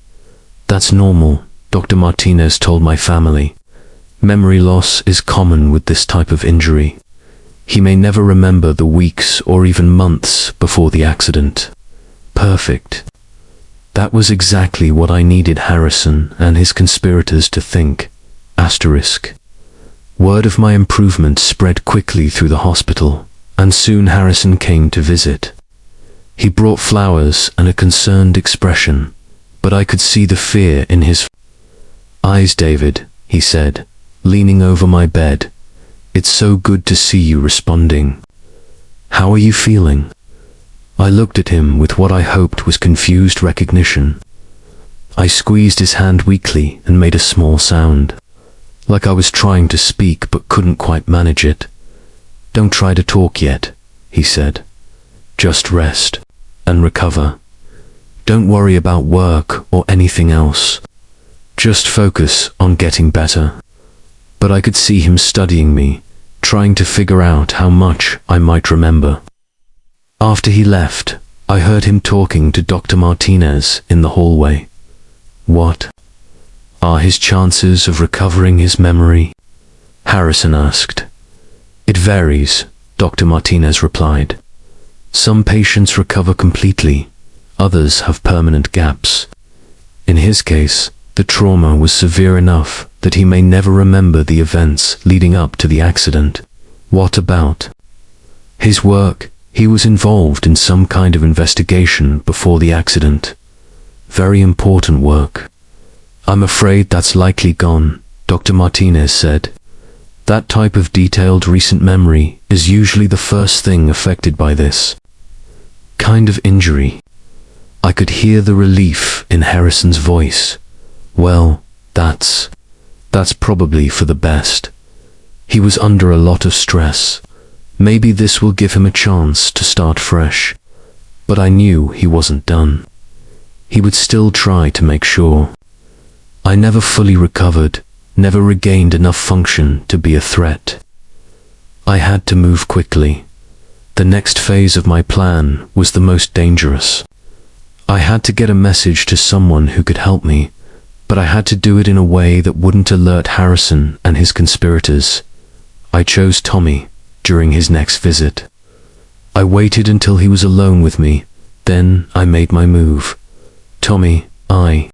That's normal, Dr. Martinez told my family. Memory loss is common with this type of injury. He may never remember the weeks or even months before the accident. Perfect. That was exactly what I needed Harrison and his conspirators to think. Asterisk. Word of my improvement spread quickly through the hospital, and soon Harrison came to visit. He brought flowers and a concerned expression, but I could see the fear in his eyes. "David," he said, leaning over my bed, "it's so good to see you responding. How are you feeling?" I looked at him with what I hoped was confused recognition. I squeezed his hand weakly and made a small sound, like I was trying to speak but couldn't quite manage it. "Don't try to talk yet," he said. "Just rest and recover. Don't worry about work or anything else. Just focus on getting better." But I could see him studying me, trying to figure out how much I might remember. After he left, I heard him talking to Dr. Martinez in the hallway. "What are his chances of recovering his memory?" Harrison asked. "It varies," Dr. Martinez replied. "Some patients recover completely, others have permanent gaps. In his case, the trauma was severe enough that he may never remember the events leading up to the accident." "What about his work?" "He was involved in some kind of investigation before the accident. Very important work." "I'm afraid that's likely gone," Dr. Martinez said. "That type of detailed recent memory is usually the first thing affected by this kind of injury." I could hear the relief in Harrison's voice. "Well, that's probably for the best. He was under a lot of stress. Maybe this will give him a chance to start fresh." But I knew he wasn't done. He would still try to make sure. I never fully recovered, never regained enough function to be a threat. I had to move quickly. The next phase of my plan was the most dangerous. I had to get a message to someone who could help me, but I had to do it in a way that wouldn't alert Harrison and his conspirators. I chose Tommy during his next visit. I waited until he was alone with me, then I made my move. "Tommy," I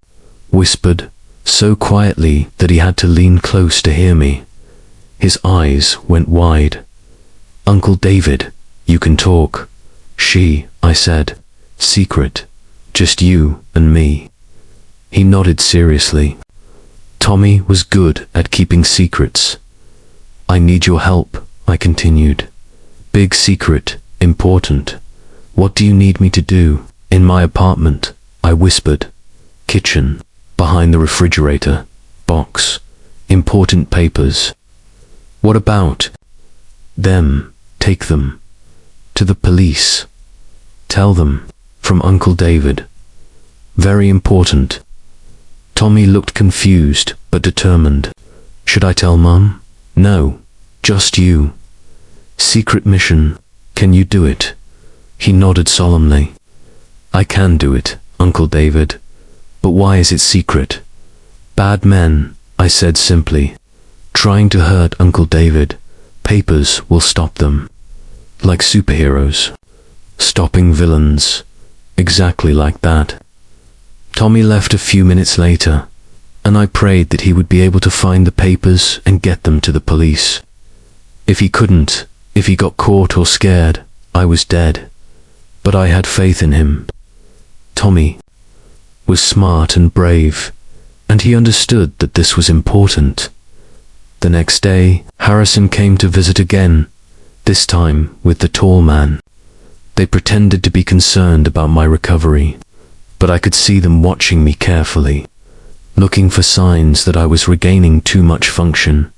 whispered, so quietly that he had to lean close to hear me. His eyes went wide. "Uncle David, you can talk." I said, "Secret, just you and me." He nodded seriously. Tommy was good at keeping secrets. "I need your help," I continued. "Big secret, important. What do you need me to do?" "In my apartment," I whispered. "Kitchen, behind the refrigerator, box, important papers." "What about them?" "Take them to the police. Tell them from Uncle David. Very important." Tommy looked confused but determined. "Should I tell Mum?" "No, just you. Secret mission. Can you do it?" He nodded solemnly. "I can do it, Uncle David. But why is it secret?" "Bad men," I said simply, "trying to hurt Uncle David. Papers will stop them. Like superheroes. Stopping villains. Exactly like that." Tommy left a few minutes later, and I prayed that he would be able to find the papers and get them to the police. If he couldn't, if he got caught or scared, I was dead. But I had faith in him. Tommy was smart and brave, and he understood that this was important. The next day, Harrison came to visit again, this time with the tall man. They pretended to be concerned about my recovery, but I could see them watching me carefully, looking for signs that I was regaining too much function.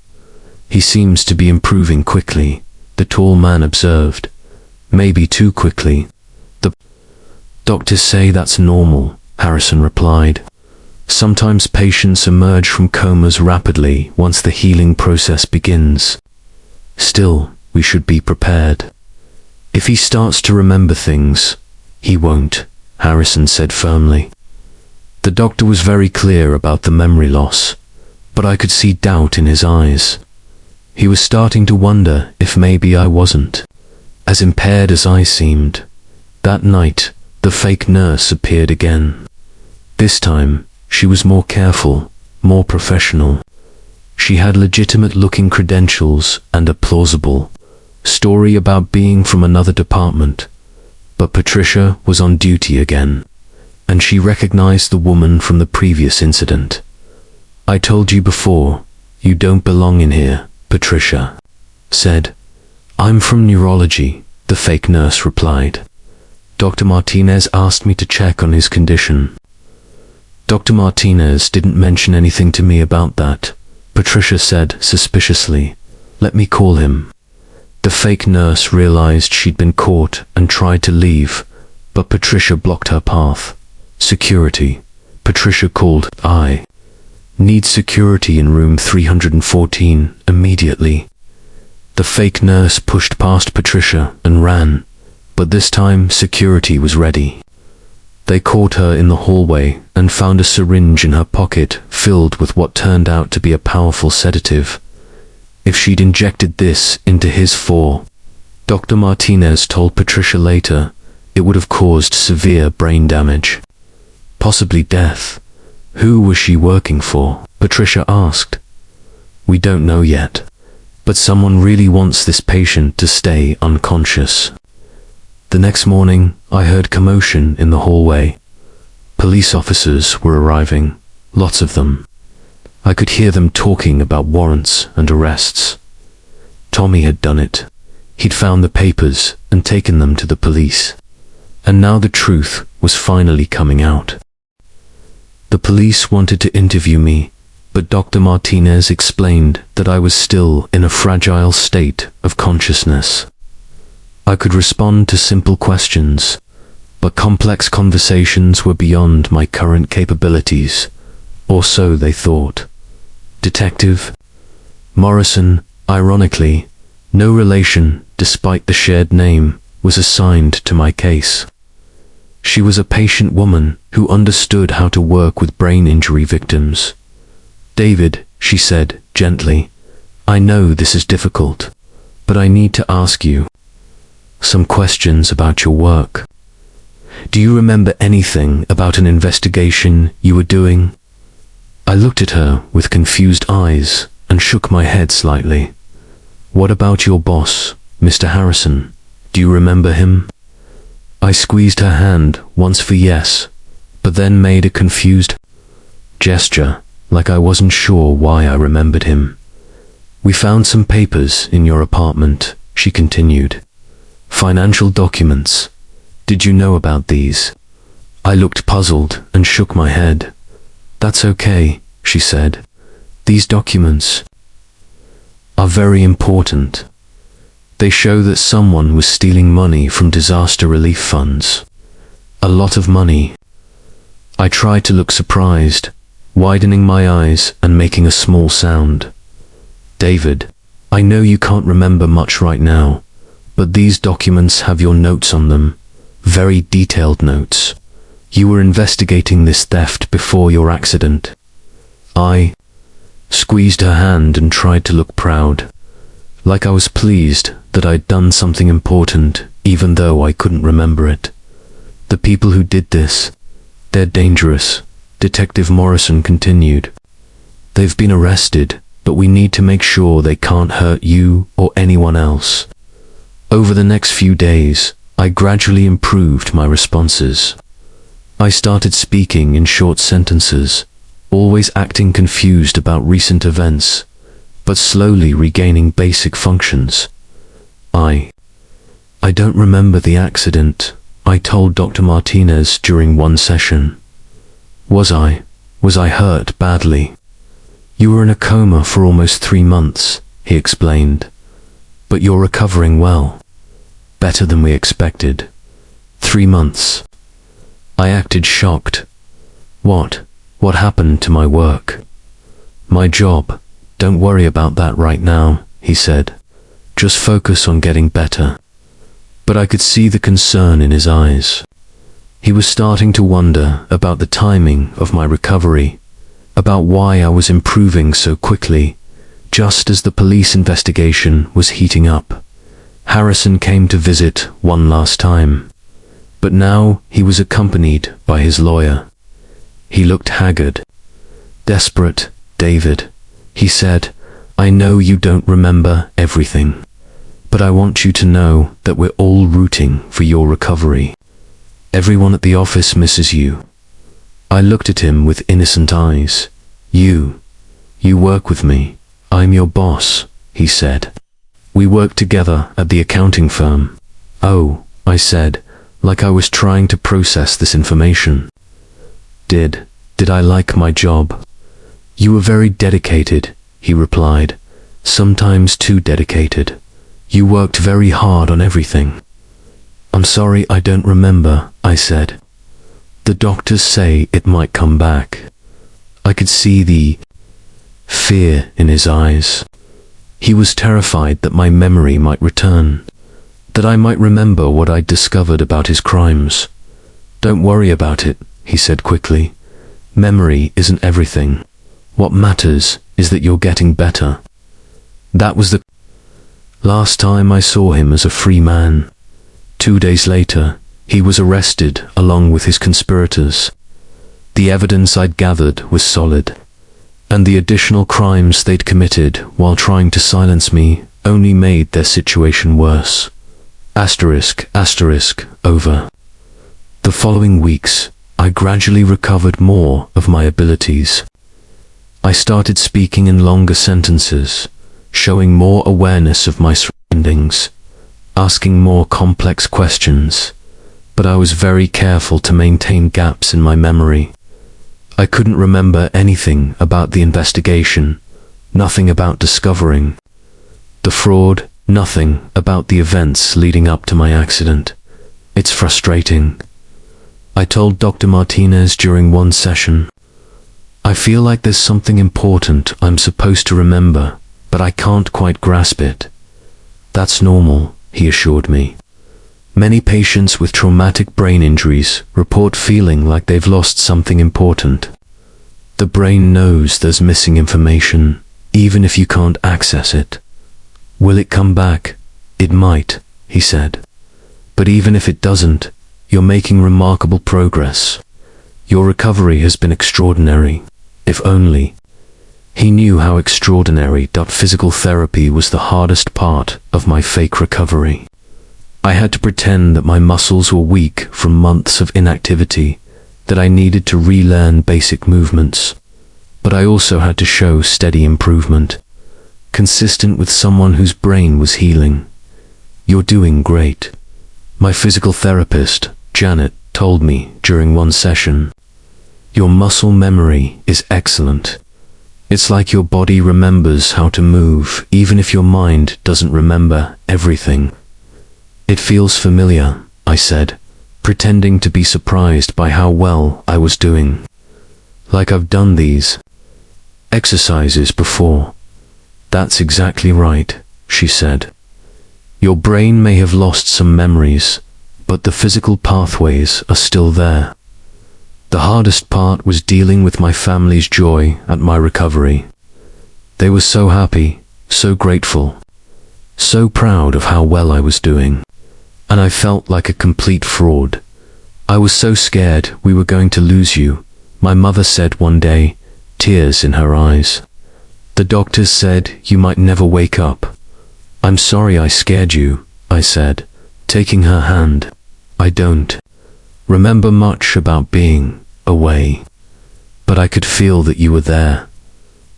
"He seems to be improving quickly," the tall man observed. "Maybe too quickly." "The doctors say that's normal," Harrison replied. "Sometimes patients emerge from comas rapidly once the healing process begins. Still, we should be prepared. If he starts to remember things, he won't," Harrison said firmly. The doctor was very clear about the memory loss, but I could see doubt in his eyes. He was starting to wonder if maybe I wasn't as impaired as I seemed. That night, the fake nurse appeared again. This time, she was more careful, more professional. She had legitimate-looking credentials and a plausible story about being from another department. But Patricia was on duty again, and she recognized the woman from the previous incident. "I told you before, you don't belong in here," Patricia said. "I'm from neurology," the fake nurse replied. "Dr. Martinez asked me to check on his condition." "Dr. Martinez didn't mention anything to me about that," Patricia said suspiciously. "Let me call him." The fake nurse realized she'd been caught and tried to leave, but Patricia blocked her path. "Security," Patricia called. "I need security in room 314 immediately." The fake nurse pushed past Patricia and ran, but this time security was ready. They caught her in the hallway and found a syringe in her pocket filled with what turned out to be a powerful sedative. If she'd injected this into his fore, Dr. Martinez told Patricia later, it would have caused severe brain damage, possibly death. Who was she working for? Patricia asked. "We don't know yet, but someone really wants this patient to stay unconscious." The next morning, I heard commotion in the hallway. Police officers were arriving, lots of them. I could hear them talking about warrants and arrests. Tommy had done it. He'd found the papers and taken them to the police. And now the truth was finally coming out. The police wanted to interview me, but Dr. Martinez explained that I was still in a fragile state of consciousness. I could respond to simple questions, but complex conversations were beyond my current capabilities, or so they thought. Detective Morrison, ironically, no relation despite the shared name, was assigned to my case. She was a patient woman who understood how to work with brain injury victims. "David," she said gently, "I know this is difficult, but I need to ask you some questions about your work. Do you remember anything about an investigation you were doing?" I looked at her with confused eyes and shook my head slightly. "What about your boss, Mr. Harrison? Do you remember him?" I squeezed her hand once for yes, but then made a confused gesture, like I wasn't sure why I remembered him. "We found some papers in your apartment," she continued. "Financial documents. Did you know about these?" I looked puzzled and shook my head. "That's okay," she said. "These documents are very important. They show that someone was stealing money from disaster relief funds. A lot of money." I tried to look surprised, widening my eyes and making a small sound. "David, I know you can't remember much right now, but these documents have your notes on them, very detailed notes. You were investigating this theft before your accident." I squeezed her hand and tried to look proud, like I was pleased that I'd done something important, even though I couldn't remember it. "The people who did this, they're dangerous," Detective Morrison continued. "They've been arrested, but we need to make sure they can't hurt you or anyone else." Over the next few days, I gradually improved my responses. I started speaking in short sentences, always acting confused about recent events, but slowly regaining basic functions. I don't remember the accident," I told Dr. Martinez during one session. Was I hurt badly?" "You were in a coma for almost 3 months," he explained. "But you're recovering well. Better than we expected." 3 months. I acted shocked. What happened to my work?" "My job. Don't worry about that right now," he said. "Just focus on getting better." But I could see the concern in his eyes. He was starting to wonder about the timing of my recovery, about why I was improving so quickly, just as the police investigation was heating up. Harrison came to visit one last time, but now he was accompanied by his lawyer. He looked haggard. "Desperate, David," he said. "I know you don't remember everything, But I want you to know that we're all rooting for your recovery. Everyone at the office misses you." I looked at him with innocent eyes. You work with me. I'm your boss," he said. "We work together at the accounting firm." "Oh," I said, like I was trying to process this information. Did I like my job?" "You were very dedicated," he replied, "sometimes too dedicated. You worked very hard on everything." "I'm sorry I don't remember," I said. "The doctors say it might come back." I could see the fear in his eyes. He was terrified that my memory might return, that I might remember what I'd discovered about his crimes. "Don't worry about it," he said quickly. "Memory isn't everything. What matters is that you're getting better." That was the last time I saw him as a free man. 2 days later, he was arrested along with his conspirators. The evidence I'd gathered was solid, and the additional crimes they'd committed while trying to silence me only made their situation worse. Over. The following weeks, I gradually recovered more of my abilities. I started speaking in longer sentences, showing more awareness of my surroundings, asking more complex questions, but I was very careful to maintain gaps in my memory. I couldn't remember anything about the investigation, nothing about discovering the fraud, nothing about the events leading up to my accident. It's frustrating. I told Dr. Martinez during one session, "I feel like there's something important I'm supposed to remember, but I can't quite grasp it." "That's normal," he assured me. "Many patients with traumatic brain injuries report feeling like they've lost something important. The brain knows there's missing information, even if you can't access it." "Will it come back?" "It might," he said. "But even if it doesn't, you're making remarkable progress. Your recovery has been extraordinary. If only." He knew how extraordinary. Physical therapy was the hardest part of my fake recovery. I had to pretend that my muscles were weak from months of inactivity, that I needed to relearn basic movements. But I also had to show steady improvement, consistent with someone whose brain was healing. "You're doing great," my physical therapist, Janet, told me during one session. "Your muscle memory is excellent. It's like your body remembers how to move, even if your mind doesn't remember everything." "It feels familiar," I said, pretending to be surprised by how well I was doing. "Like I've done these exercises before." "That's exactly right," she said. "Your brain may have lost some memories, but the physical pathways are still there." The hardest part was dealing with my family's joy at my recovery. They were so happy, so grateful, so proud of how well I was doing. And I felt like a complete fraud. "I was so scared we were going to lose you," my mother said one day, tears in her eyes. "The doctors said you might never wake up." "I'm sorry I scared you," I said, taking her hand. "I don't remember much about being away, but I could feel that you were there.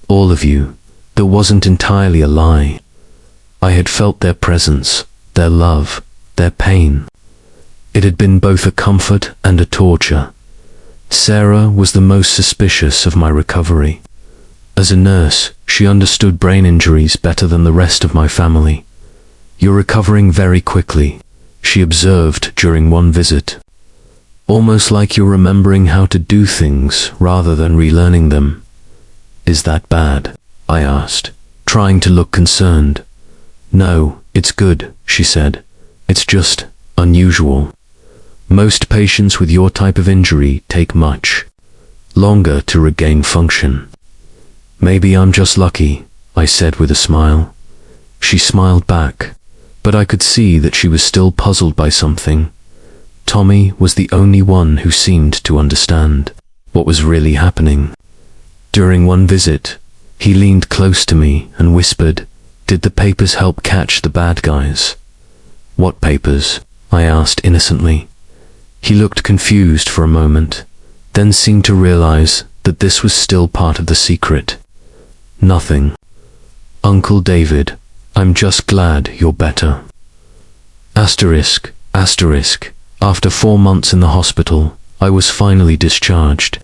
All of you. That wasn't entirely a lie. I had felt their presence, their love, their pain. It had been both a comfort and a torture." Sarah was the most suspicious of my recovery. As a nurse, she understood brain injuries better than the rest of my family. "You're recovering very quickly," she observed during one visit. "Almost like you're remembering how to do things rather than relearning them." "Is that bad?" I asked, trying to look concerned. "No, it's good," she said. "It's just unusual. Most patients with your type of injury take much longer to regain function." "Maybe I'm just lucky," I said with a smile. She smiled back, but I could see that she was still puzzled by something. Tommy was the only one who seemed to understand what was really happening. During one visit, he leaned close to me and whispered, Did the papers help catch the bad guys? What papers? I asked innocently. He looked confused for a moment, then seemed to realize that this was still part of the secret. Nothing. Uncle David, I'm just glad you're better. Asterisk, asterisk. After 4 months in the hospital, I was finally discharged.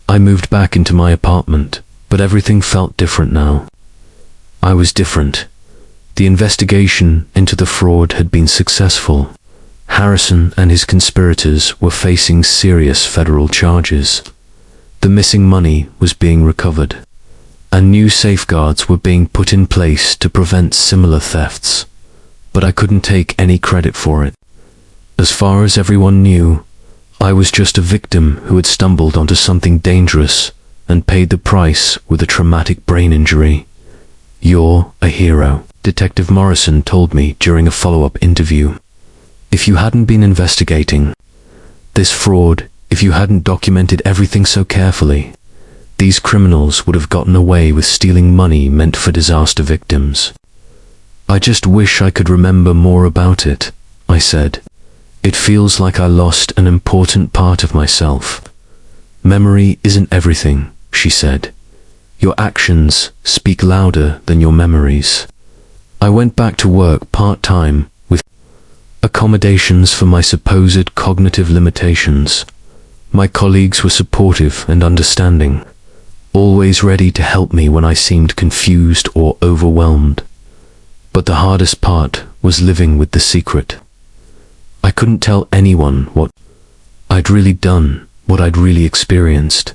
I moved back into my apartment, but everything felt different now. I was different. The investigation into the fraud had been successful. Harrison and his conspirators were facing serious federal charges. The missing money was being recovered, and new safeguards were being put in place to prevent similar thefts. But I couldn't take any credit for it. As far as everyone knew, I was just a victim who had stumbled onto something dangerous and paid the price with a traumatic brain injury. You're a hero, Detective Morrison told me during a follow-up interview. If you hadn't been investigating this fraud, if you hadn't documented everything so carefully, these criminals would have gotten away with stealing money meant for disaster victims. I just wish I could remember more about it, I said. It feels like I lost an important part of myself. Memory isn't everything, she said. Your actions speak louder than your memories. I went back to work part-time with accommodations for my supposed cognitive limitations. My colleagues were supportive and understanding, always ready to help me when I seemed confused or overwhelmed. But the hardest part was living with the secret. I couldn't tell anyone what I'd really done, what I'd really experienced.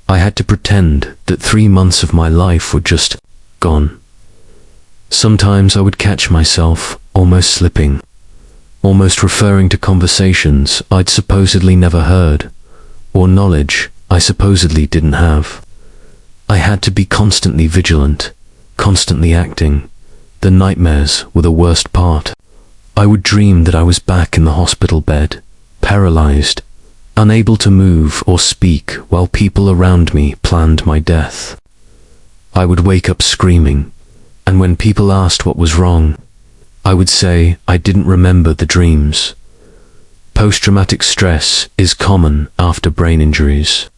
I had to pretend that 3 months of my life were just gone. Sometimes I would catch myself almost slipping, almost referring to conversations I'd supposedly never heard, or knowledge I supposedly didn't have. I had to be constantly vigilant, constantly acting. The nightmares were the worst part. I would dream that I was back in the hospital bed, paralyzed, unable to move or speak while people around me planned my death. I would wake up screaming, and when people asked what was wrong, I would say I didn't remember the dreams. Post-traumatic stress is common after brain injuries.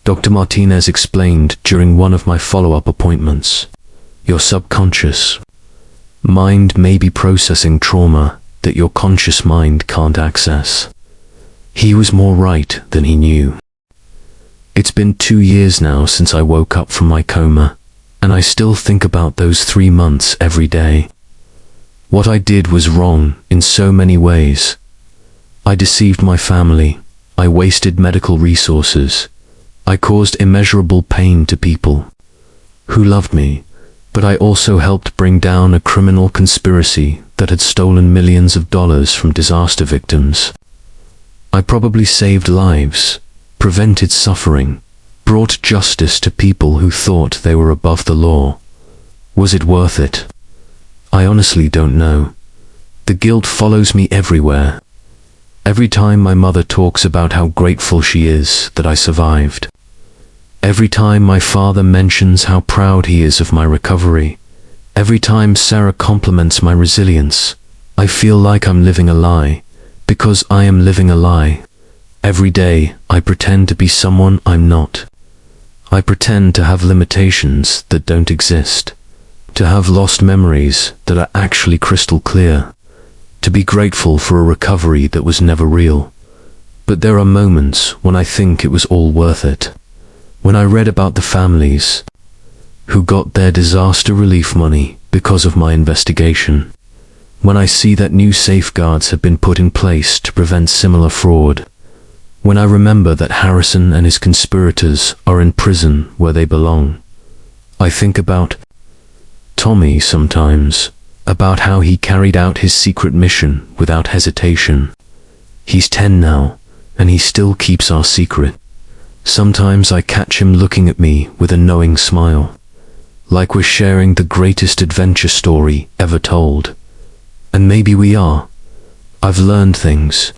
Dr. Martinez explained during one of my follow-up appointments. Your subconscious mind may be processing trauma that your conscious mind can't access. He was more right than he knew. It's been 2 years now since I woke up from my coma, and I still think about those 3 months every day. What I did was wrong in so many ways. I deceived my family. I wasted medical resources. I caused immeasurable pain to people who loved me, but I also helped bring down a criminal conspiracy that had stolen millions of dollars from disaster victims. I probably saved lives, prevented suffering, brought justice to people who thought they were above the law. Was it worth it? I honestly don't know. The guilt follows me everywhere. Every time my mother talks about how grateful she is that I survived. Every time my father mentions how proud he is of my recovery. Every time Sarah compliments my resilience, I feel like I'm living a lie, because I am living a lie. Every day, I pretend to be someone I'm not. I pretend to have limitations that don't exist, to have lost memories that are actually crystal clear, to be grateful for a recovery that was never real. But there are moments when I think it was all worth it. When I read about the families who got their disaster relief money because of my investigation. When I see that new safeguards have been put in place to prevent similar fraud. When I remember that Harrison and his conspirators are in prison where they belong. I think about Tommy sometimes, about how he carried out his secret mission without hesitation. He's 10 now, and he still keeps our secret. Sometimes I catch him looking at me with a knowing smile, like we're sharing the greatest adventure story ever told. And maybe we are. I've learned things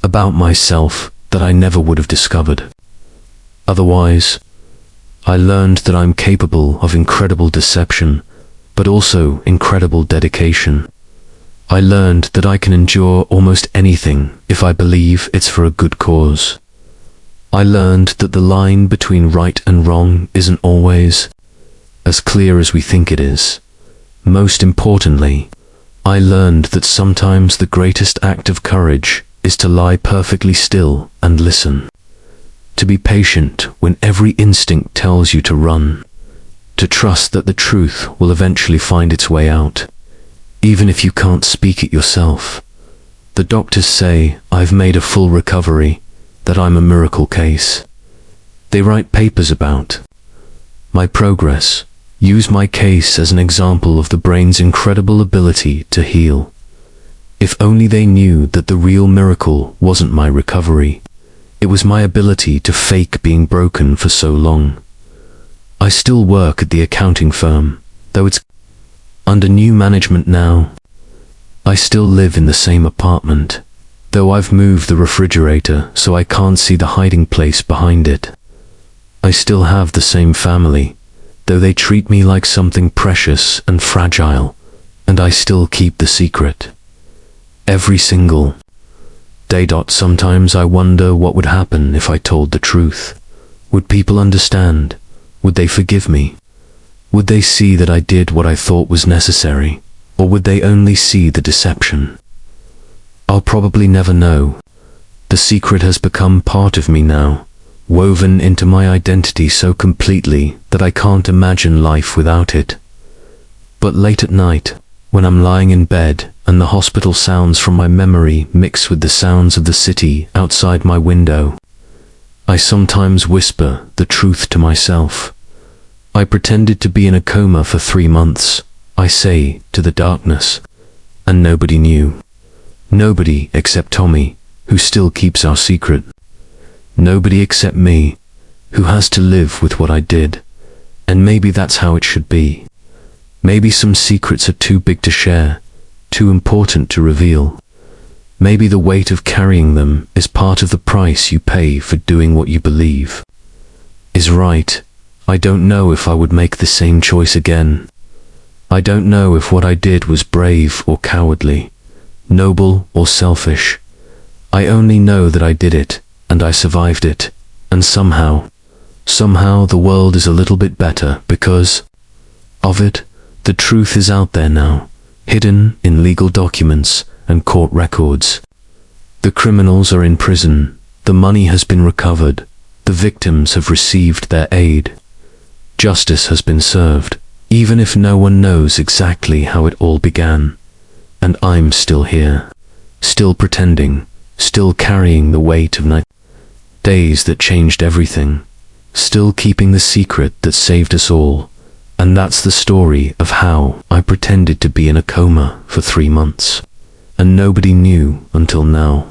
about myself that I never would have discovered. Otherwise, I learned that I'm capable of incredible deception, but also incredible dedication. I learned that I can endure almost anything if I believe it's for a good cause. I learned that the line between right and wrong isn't always as clear as we think it is. Most importantly, I learned that sometimes the greatest act of courage is to lie perfectly still and listen. To be patient when every instinct tells you to run. To trust that the truth will eventually find its way out, even if you can't speak it yourself. The doctors say I've made a full recovery, that I'm a miracle case. They write papers about my progress, use my case as an example of the brain's incredible ability to heal. If only they knew that the real miracle wasn't my recovery, it was my ability to fake being broken for so long. I still work at the accounting firm, though it's under new management now. I still live in the same apartment, though I've moved the refrigerator so I can't see the hiding place behind it. I still have the same family, though they treat me like something precious and fragile, and I still keep the secret. Every single day. Sometimes I wonder what would happen if I told the truth. Would people understand? Would they forgive me? Would they see that I did what I thought was necessary? Or would they only see the deception? I'll probably never know. The secret has become part of me now, woven into my identity so completely that I can't imagine life without it. But late at night, when I'm lying in bed and the hospital sounds from my memory mix with the sounds of the city outside my window, I sometimes whisper the truth to myself. I pretended to be in a coma for 3 months, I say to the darkness, and nobody knew. Nobody except Tommy, who still keeps our secret. Nobody except me, who has to live with what I did. And maybe that's how it should be. Maybe some secrets are too big to share, too important to reveal. Maybe the weight of carrying them is part of the price you pay for doing what you believe is right. I don't know if I would make the same choice again. I don't know if what I did was brave or cowardly, noble or selfish. I only know that I did it, and I survived it, and somehow the world is a little bit better because of it. The truth is out there now, hidden in legal documents and court records. The criminals are in prison, the money has been recovered, the victims have received their aid. Justice has been served, even if no one knows exactly how it all began. And I'm still here, still pretending, still carrying the weight of days that changed everything, still keeping the secret that saved us all. And that's the story of how I pretended to be in a coma for 3 months, and nobody knew until now.